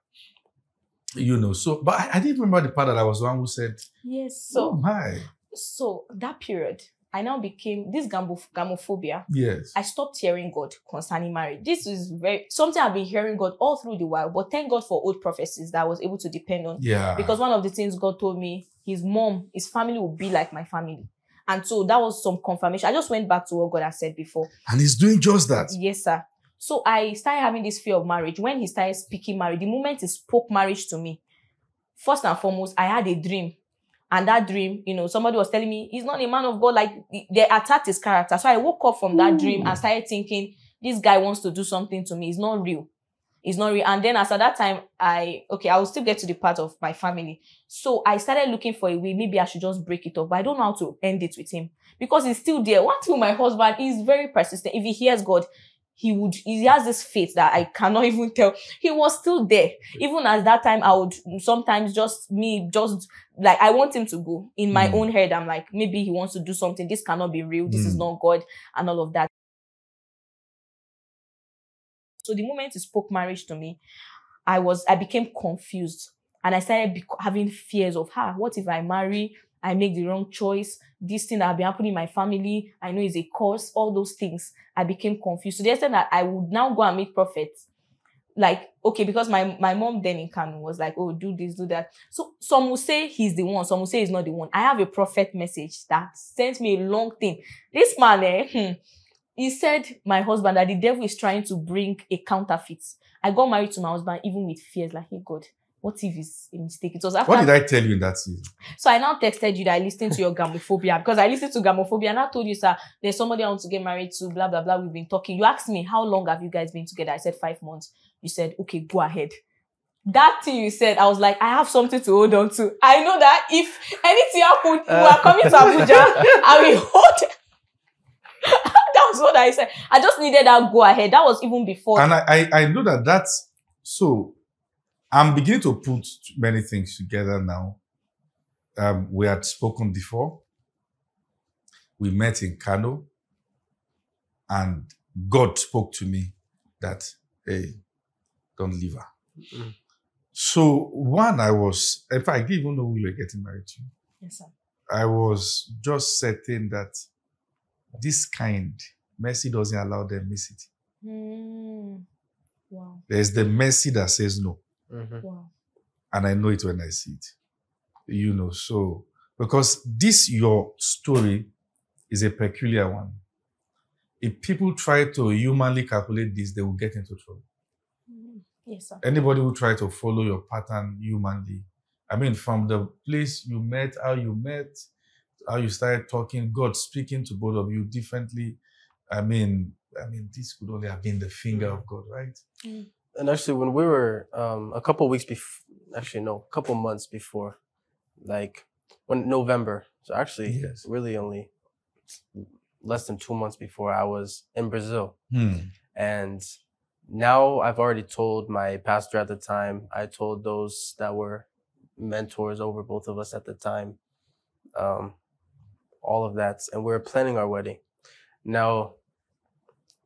You know, so, but I didn't remember the part that I was the one who said, Yes. oh So my. so that period, I now became this gamophobia. Yes. I stopped hearing God concerning marriage. This is something I've been hearing God all through the while, but thank God for old prophecies that I was able to depend on. Yeah. Because one of the things God told me, his family will be like my family. And so that was some confirmation. I just went back to what God had said before. And he's doing just that. Yes, sir. So I started having this fear of marriage. When he started speaking marriage, the moment he spoke marriage to me, first and foremost, I had a dream. And that dream, somebody was telling me, he's not a man of God, like they attacked his character. So I woke up from that dream and started thinking, this guy wants to do something to me. It's not real. It's not real. And then as at that time, I will still get to the part of my family. So I started looking for a way. Maybe I should just break it off, but I don't know how to end it with him because he's still there. One thing with my husband, he's very persistent. If he hears God, he has this faith that I cannot even tell. He was still there. Even at that time, I would sometimes like, I want him to go. In my own head, I'm like, maybe he wants to do something. This cannot be real. This is not God and all of that. So the moment he spoke marriage to me, I became confused. And I started having fears of, what if I marry? I make the wrong choice. This thing that have been happening in my family, I know is a curse. All those things. I became confused. So the extent that I would now go and meet prophets. Like, okay, because my mom then in Kano was like, oh, do this, do that. So some will say he's the one. Some will say he's not the one. I have a prophet message that sent me a long thing. This man, he said, my husband, that the devil is trying to bring a counterfeit. I got married to my husband even with fears like, hey, God, what if it's a mistake? It was after. What did I tell you in that season? So I now texted you that I listened to your gamophobia because I listened to gamophobia and I told you, sir, there's somebody I want to get married to, blah, blah, blah. We've been talking. You asked me, how long have you guys been together? I said 5 months. You said, okay, go ahead. That thing you said, I was like, I have something to hold on to. I know that if anything happened, you are coming to Abuja, I will hold. That was what I said. I just needed that go ahead. That was even before. And I know that's so. I'm beginning to put many things together now. We had spoken before. We met in Kano. And God spoke to me that, hey, don't leave her. Mm-hmm. So one, in fact, I didn't even know who you were getting married to. Yes, sir. I was just certain that this kind, mercy doesn't allow them miss it. Wow. There's the mercy that says no. Mm-hmm. Wow. And I know it when I see it. So, because your story is a peculiar one. If people try to humanly calculate this, they will get into trouble. Yes, sir. Anybody who try to follow your pattern humanly, I mean, from the place you met, how you started talking, God speaking to both of you differently. I mean, this could only have been the finger of God, right? Mm. And actually, when we were a couple months before, like November. So actually, yes. Really only less than 2 months before, I was in Brazil. And now I've already told my pastor at the time. I told those that were mentors over both of us at the time, all of that. And we were planning our wedding. Now,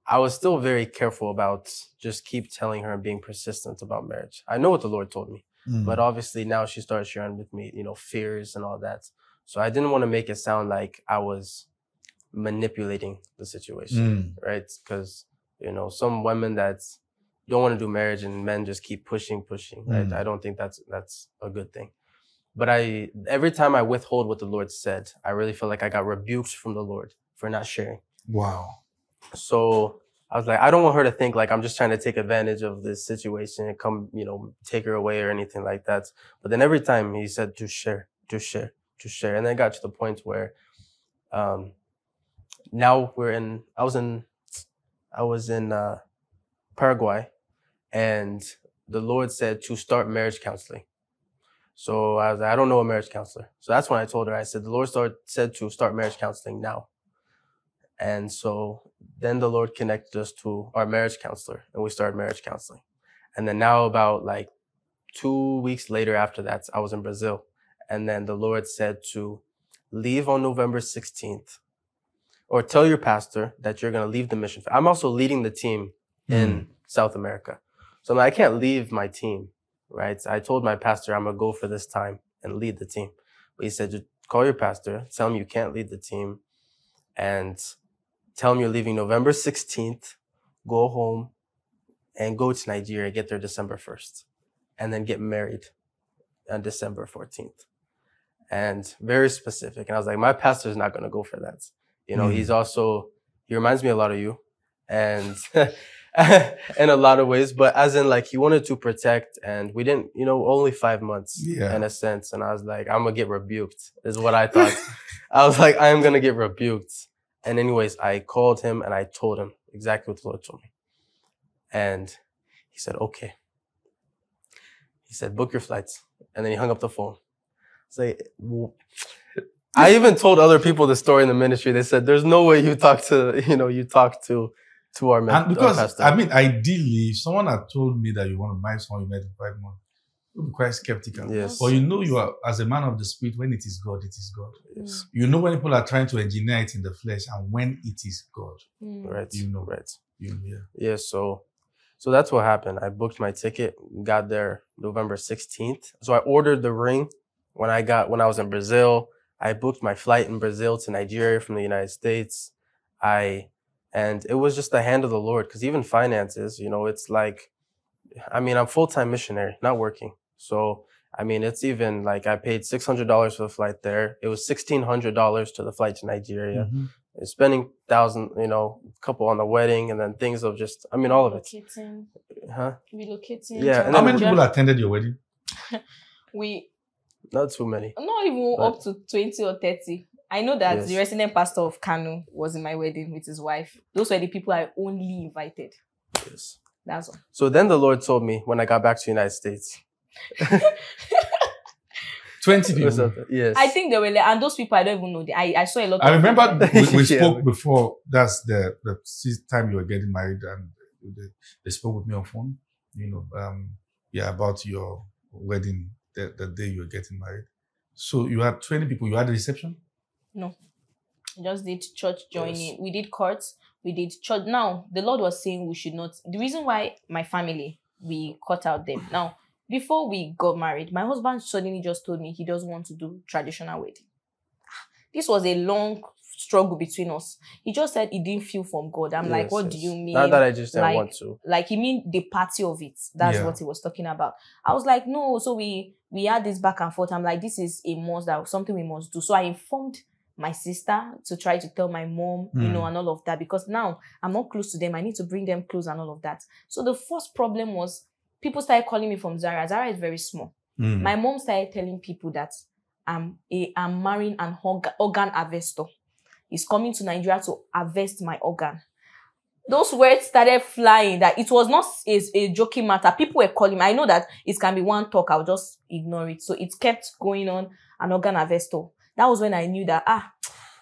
I was still very careful about just keep telling her and being persistent about marriage. I know what the Lord told me, but obviously now she started sharing with me, fears and all that. So I didn't want to make it sound like I was manipulating the situation, right? Because, some women that don't want to do marriage and men just keep pushing, right? I don't think that's a good thing. But every time I withhold what the Lord said, I really feel like I got rebuked from the Lord for not sharing. Wow. So I was like, I don't want her to think like I'm just trying to take advantage of this situation and come, take her away or anything like that. But then every time he said to share. And then it got to the point where now I was in Paraguay, and the Lord said to start marriage counseling. So I was like, I don't know a marriage counselor. So that's when I told her, I said, the Lord said to start marriage counseling now. And so then the Lord connected us to our marriage counselor, and we started marriage counseling. And then now about like 2 weeks later after that, I was in Brazil. And then the Lord said to leave on November 16th, or tell your pastor that you're going to leave the mission. I'm also leading the team in South America. So I can't leave my team, right? I told my pastor I'm going to go for this time and lead the team. But he said, just call your pastor, tell him you can't lead the team, and tell him you're leaving November 16th, go home, and go to Nigeria, get there December 1st, and then get married on December 14th. And very specific. And I was like, my pastor's not going to go for that. You know, he reminds me a lot of you. And in a lot of ways, but as in like he wanted to protect, and we didn't, you know, only 5 months in a sense. And I was like, I'm going to get rebuked is what I thought. I was like, I am going to get rebuked. And anyways, I called him and I told him exactly what the Lord told me. And he said, okay. He said, book your flights. And then he hung up the phone. Say, I even told other people the story in the ministry. They said, there's no way you talk to our And because, pastor. I mean, ideally, if someone had told me that you want to marry someone you met in 5 months, you'd be quite skeptical. Yes. But you know you are, as a man of the spirit, when it is God, it is God. Yes. You know when people are trying to engineer it in the flesh and when it is God. Right. You know. Right. Yeah. So that's what happened. I booked my ticket, got there November 16th. So I ordered the ring when I was in Brazil. I booked my flight in Brazil to Nigeria from the United States. And it was just the hand of the Lord, because even finances, you know, it's like, I mean, I'm full-time missionary, not working. So, I mean, it's even like I paid $600 for the flight there. It was $1,600 to the flight to Nigeria. Mm-hmm. Spending $1,000, you know, couple on the wedding, and then things of just, I mean, all of it. Relocating. Yeah. And How many people attended your wedding? Not too many. Not even up to 20 or 30. I know that Yes. the resident pastor of Kano was in my wedding with his wife. Those were the people I only invited. Yes. That's all. So then the Lord told me when I got back to the United States. 20 people. Yes. I think they were and those people I don't even know. I saw a lot. I of remember people. we Yeah. spoke before. That's the time you were getting married, and they spoke with me on phone. You know, about your wedding, the day you were getting married. So you had 20 people. You had a reception. No, just did church joining. Yes. We did courts. We did church. Now the Lord was saying we should not. The reason why my family we cut out them now. Before we got married, my husband suddenly just told me he doesn't want to do traditional wedding. This was a long struggle between us. He just said he didn't feel from God. I'm like, what do you mean? Not that I just didn't like, want to. Like, he mean the party of it. That's what he was talking about. I was like, no. So we had this back and forth. I'm like, this is a must, that something we must do. So I informed my sister to try to tell my mom, you know, and all of that, because now I'm not close to them. I need to bring them close and all of that. So the first problem was people started calling me from Zara. Zara is very small. My mom started telling people that I'm marrying an organ harvester. He's coming to Nigeria to harvest my organ. Those words started flying, that it was not a joking matter. People were calling me. I know that it can be one talk. I'll just ignore it. So it kept going on, an organ harvester. That was when I knew that,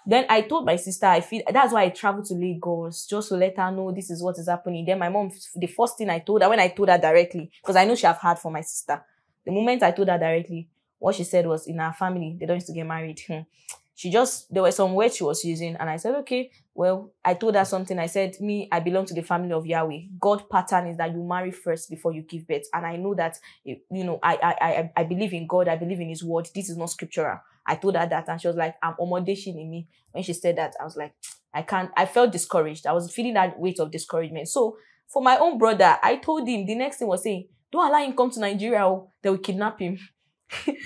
then I told my sister, that's why I traveled to Lagos, just to let her know this is what is happening. Then my mom, the first thing I told her, when I told her directly, because I know she have heard from my sister, the moment I told her directly, what she said was, in our family, they don't used to get married. There were some words she was using, and I said, okay, well, I told her something. I said, I belong to the family of Yahweh. God pattern is that you marry first before you give birth. And I know that, you know, I believe in God. I believe in his word. This is not scriptural. I told her that, and she was like, I'm omodation in me. When she said that, I was like, I felt discouraged. I was feeling that weight of discouragement. So for my own brother, I told him, the next thing was saying, don't allow him come to Nigeria, or they will kidnap him.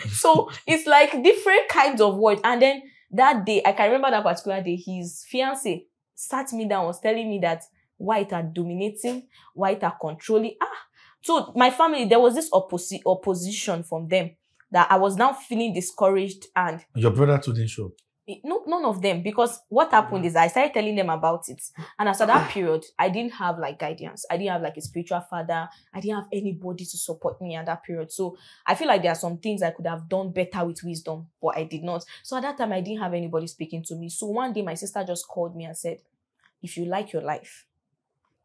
So it's like different kinds of words. And then that day, I can remember that particular day, his fiance sat me down, was telling me that white are dominating, white are controlling. So my family, there was this opposition from them, that I was now feeling discouraged. And your brother too didn't show. No, none of them, because what happened is I started telling them about it. And after that period, I didn't have like guidance. I didn't have like a spiritual father. I didn't have anybody to support me at that period. So I feel like there are some things I could have done better with wisdom, but I did not. So at that time, I didn't have anybody speaking to me. So one day, my sister just called me and said, if you like your life,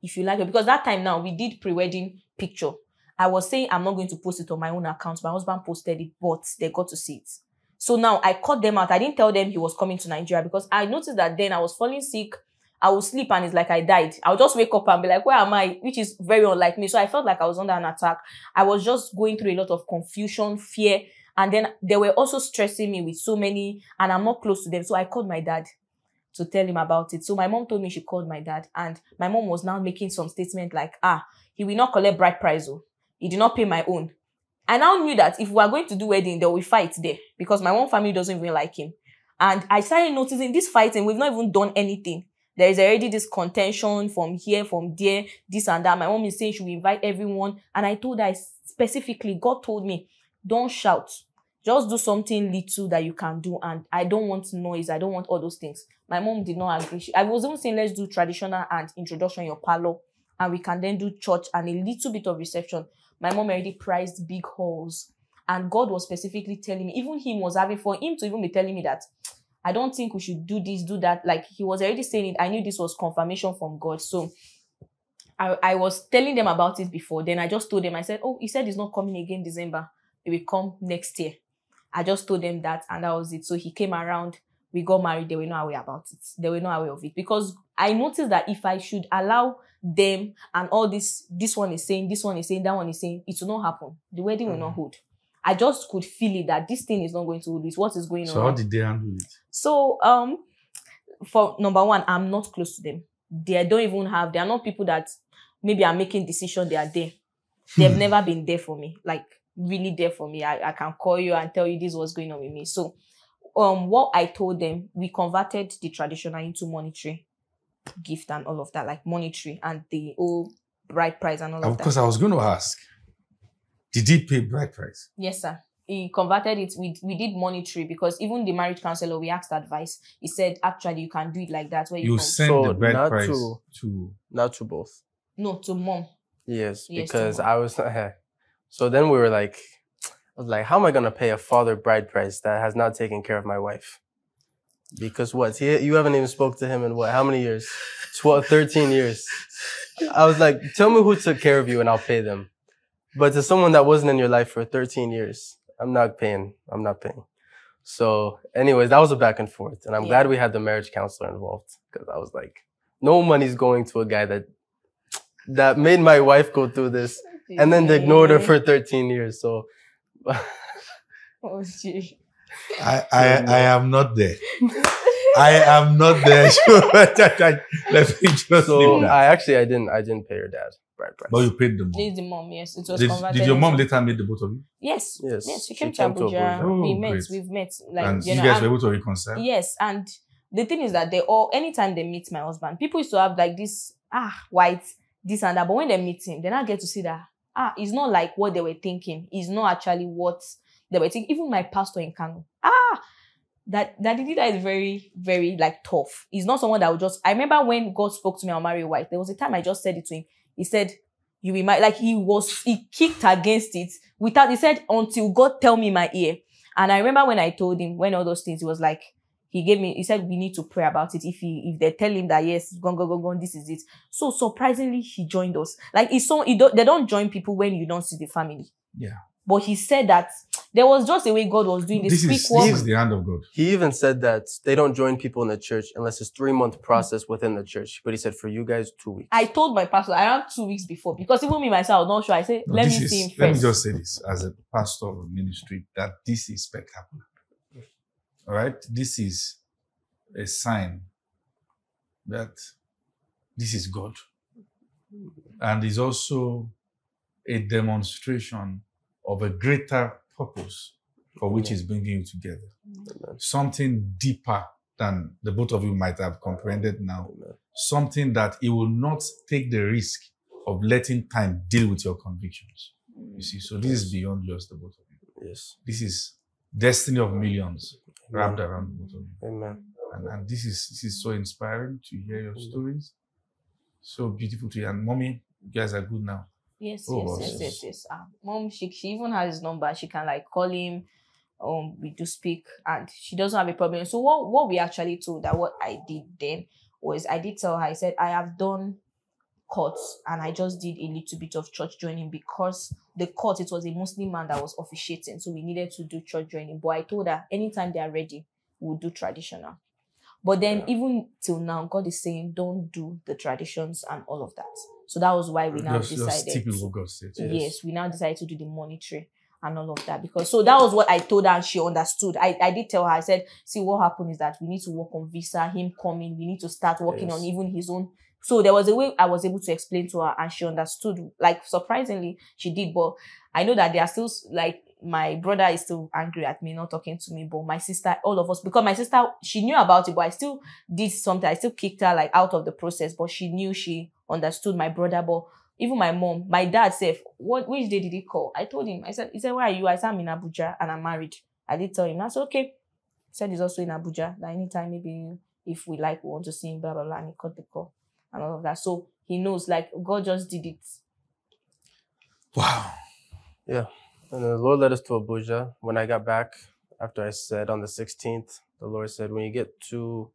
because that time now, we did pre-wedding picture. I was saying I'm not going to post it on my own account. My husband posted it, but they got to see it. So now I cut them out. I didn't tell them he was coming to Nigeria, because I noticed that then I was falling sick. I will sleep and it's like I died. I'll just wake up and be like, where am I? Which is very unlike me. So I felt like I was under an attack. I was just going through a lot of confusion, fear. And then they were also stressing me with so many, and I'm not close to them. So I called my dad to tell him about it. So my mom told me she called my dad, and my mom was now making some statement like, he will not collect bride price. Oh, he did not pay my own. I now knew that if we are going to do wedding, there will fight there because my own family doesn't even like him. And I started noticing this fighting. We've not even done anything. There is already this contention from here, from there, this and that. My mom is saying she will invite everyone. And I told her specifically, God told me, don't shout. Just do something little that you can do. And I don't want noise. I don't want all those things. My mom did not agree. I was even saying, let's do traditional and introduction in your parlor. And we can then do church and a little bit of reception. My mom already priced big halls. And God was specifically telling me, even him was having, for him to even be telling me that, I don't think we should do this, do that. Like, he was already saying it. I knew this was confirmation from God. So I was telling them about it before. Then I just told them, I said, he said he's not coming again December. He will come next year. I just told them that, and that was it. So he came around. We got married. They were not aware about it. They were not aware of it. Because I noticed that if I should allow them and all this one is saying, this one is saying, that one is saying, it will not happen. The wedding will not hold. I just could feel it that this thing is not going to hold. It's what is going on. So how did they handle it? So, for number one, I'm not close to them. They are not people that maybe are making decisions. They are there. They've never been there for me. Like, really there for me. I can call you and tell you this was going on with me. So, what I told them, we converted the traditional into monetary gift and all of that, like monetary and the old bride price and all of that. Because I was going to ask, did he pay bride price? Yes, sir. He converted it. We did monetary because even the marriage counselor, we asked advice. He said, actually, you can do it like that. Where You send the bride price to... Not to both. No, to mom. Yes, Yes, because to mom. I was... So then we were like... I was like, how am I going to pay a father bride price that has not taken care of my wife? Because what? You haven't even spoke to him in what? How many years? 12, 13 years. I was like, tell me who took care of you and I'll pay them. But to someone that wasn't in your life for 13 years, I'm not paying. So anyways, that was a back and forth. And I'm glad we had the marriage counselor involved. Because I was like, no money's going to a guy that made my wife go through this and then they ignored her for 13 years. So... Oh, gee. I am not there. I am not there. Let me just So leave that. I didn't pay her dad bride price. But you paid the mom. This is the mom, yes. It was converted. Did your mom into- later meet the both of you? Yes. Yes, She she came to came to Abuja. Abuja. We've met. Like, And you know, guys and- were able to reconcile? Yes, and the thing is that anytime they meet my husband, people used to have like this, white, this and that. But when they meet him, they now get to see that, it's not like what they were thinking. It's not actually what they were thinking. Even my pastor in Kano, that leader is very, very like tough. He's not someone that would just, I remember when God spoke to me on Mary White, there was a time I just said it to him. He said, you will like he kicked against it he said, until God tell me in my ear. And I remember when I told him, when all those things, he was like, he said, we need to pray about it. If they tell him that, yes, go, this is it. So surprisingly, he joined us. Like, they don't join people when you don't see the family. Yeah. But he said that there was just a way God was doing this. This is the hand of God. He even said that they don't join people in the church unless it's 3-month process within the church. But he said for you guys, 2 weeks. I told my pastor around 2 weeks before, because even me myself, I was not sure. I said, let me see him first. Let me just say this as a pastor of ministry, that this is spectacular. All right? This is a sign that this is God. And is also a demonstration of a greater purpose for which is bringing you together. Amen. Something deeper than the both of you might have comprehended now. Amen. Something that it will not take the risk of letting time deal with your convictions. You see, so this is beyond just the both of you. Yes. This is destiny of millions wrapped around the both of you. Amen. And this is so inspiring to hear your stories. So beautiful to hear. And mommy, you guys are good now. Yes. Mom, she even has his number. She can like call him. We do speak, and she doesn't have a problem. So what we actually told her, what I did then was I did tell her. I said I have done courts, and I just did a little bit of church joining because the court, it was a Muslim man that was officiating, so we needed to do church joining. But I told her anytime they are ready, we'll do traditional. But then even till now, God is saying, don't do the traditions and all of that. So that was why we now Just decided. stick with what God said. Yes, we now decided to do the monetary and all of that, because so that was what I told her and she understood. I did tell her, I said, see, what happened is that we need to work on visa, him coming, we need to start working on even his own. So there was a way I was able to explain to her and she understood. Like, surprisingly, she did. But I know that there are still, like, my brother is still angry at me, not talking to me, but my sister, all of us, because my sister, she knew about it, but I still did something. I still kicked her, like, out of the process, but she knew, she understood my brother. But even my mom, my dad said, which day did he call? I told him, he said, where are you? I said, I'm in Abuja and I'm married. I did tell him. I said, okay. He said he's also in Abuja, that anytime, maybe if we like, we want to see him, blah, blah, blah, and he cut the call and all of that. So he knows, like, God just did it. Wow. Yeah. And the Lord led us to Abuja. When I got back, after I said on the 16th, the Lord said, when you get to,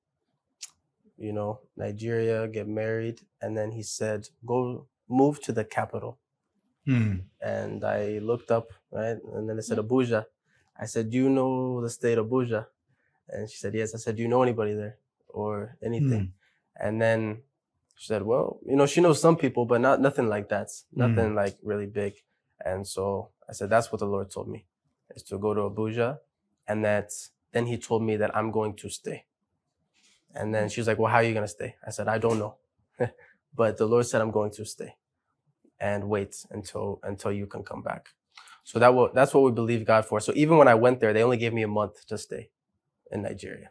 Nigeria, get married. And then he said, go move to the capital. And I looked up, right? And then it said Abuja. I said, do you know the state of Abuja? And she said, yes. I said, do you know anybody there or anything? And then she said, well, she knows some people, but nothing like that. Nothing like really big. And so I said, that's what the Lord told me, is to go to Abuja. And then he told me that I'm going to stay. And then she was like, well, how are you going to stay? I said, I don't know. But the Lord said, I'm going to stay and wait until you can come back. So that's what we believe God for. So even when I went there, they only gave me a month to stay in Nigeria.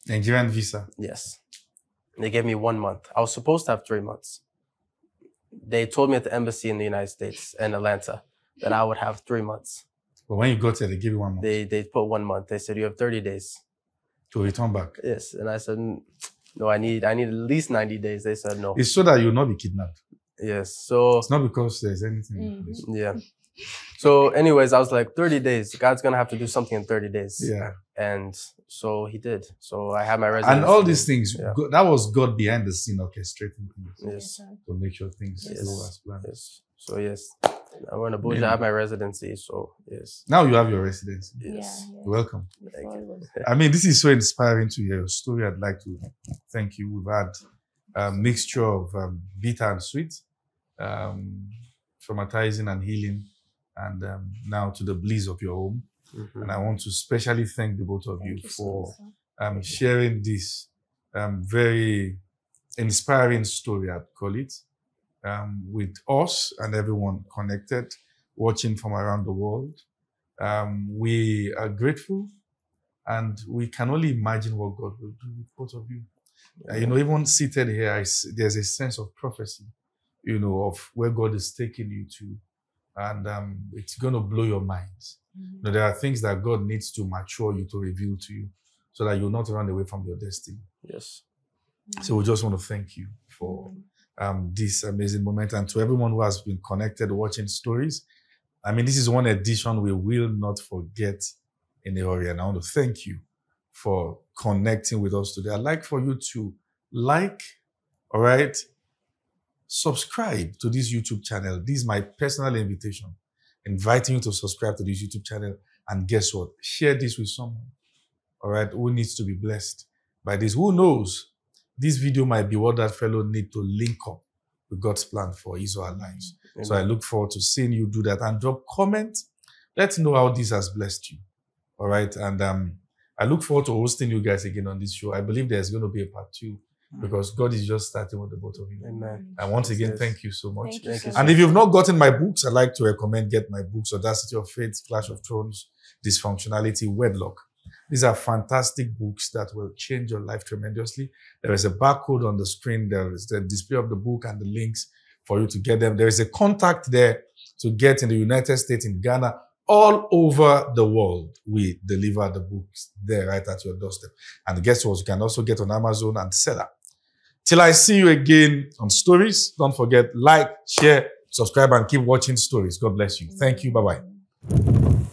Nigerian visa? Yes. They gave me 1 month. I was supposed to have 3 months. They told me at the embassy in the United States in Atlanta that I would have 3 months. But when you got there, they gave you 1 month. They put 1 month. They said, you have 30 days. To return back? Yes. And I said, no, I need at least 90 days. They said no. It's so that you'll not be kidnapped. Yes. So it's not because there's anything. Yeah. So anyways, I was like, 30 days. God's going to have to do something in 30 days. Yeah. And so he did. So I had my residency. And all these things, that was God behind the scene orchestrating things. Yes. To make sure things go as planned. Yes. So yes, I went to Abuja, I have my residency. So yes. Now you have your residency. Yes. Yeah. Welcome. Thank you. I mean, this is so inspiring to hear your story. I'd like to thank you. We've had a mixture of bitter and sweet, traumatizing and healing, and now to the bliss of your home. And I want to especially thank the both of you for sharing this very inspiring story, I'd call it, with us and everyone connected, watching from around the world. We are grateful, and we can only imagine what God will do with both of you. Even seated here, there's a sense of prophecy, of where God is taking you to. And it's going to blow your minds. There are things that God needs to mature you, to reveal to you, so that you'll not run away from your destiny. Yes. So we just want to thank you for this amazing moment. And to everyone who has been connected, watching stories, I mean, this is one edition we will not forget in a hurry. And I want to thank you for connecting with us today. I'd like for you to all right, subscribe to this YouTube channel. This is my personal invitation, inviting you to subscribe to this YouTube channel. And guess what? Share this with someone, all right, who needs to be blessed by this. Who knows? This video might be what that fellow needs to link up with God's plan for his or her lives. Amen. So I look forward to seeing you do that, and drop comment. Let's know how this has blessed you, all right? And I look forward to hosting you guys again on this show. I believe there's going to be a part 2. Because God is just starting with the both of you. Amen. And once again, thank you so much. Thank you. And if you've not gotten my books, I'd like to recommend get my books: Audacity of Faith, Clash of Thrones, Dysfunctionality, Wedlock. These are fantastic books that will change your life tremendously. There is a barcode on the screen. There is the display of the book and the links for you to get them. There is a contact there to get in the United States, in Ghana, all over the world. We deliver the books there right at your doorstep. And guess what? You can also get on Amazon and Seller. Till I see you again on Stories, don't forget, like, share, subscribe, and keep watching Stories. God bless you. Thank you. Bye-bye.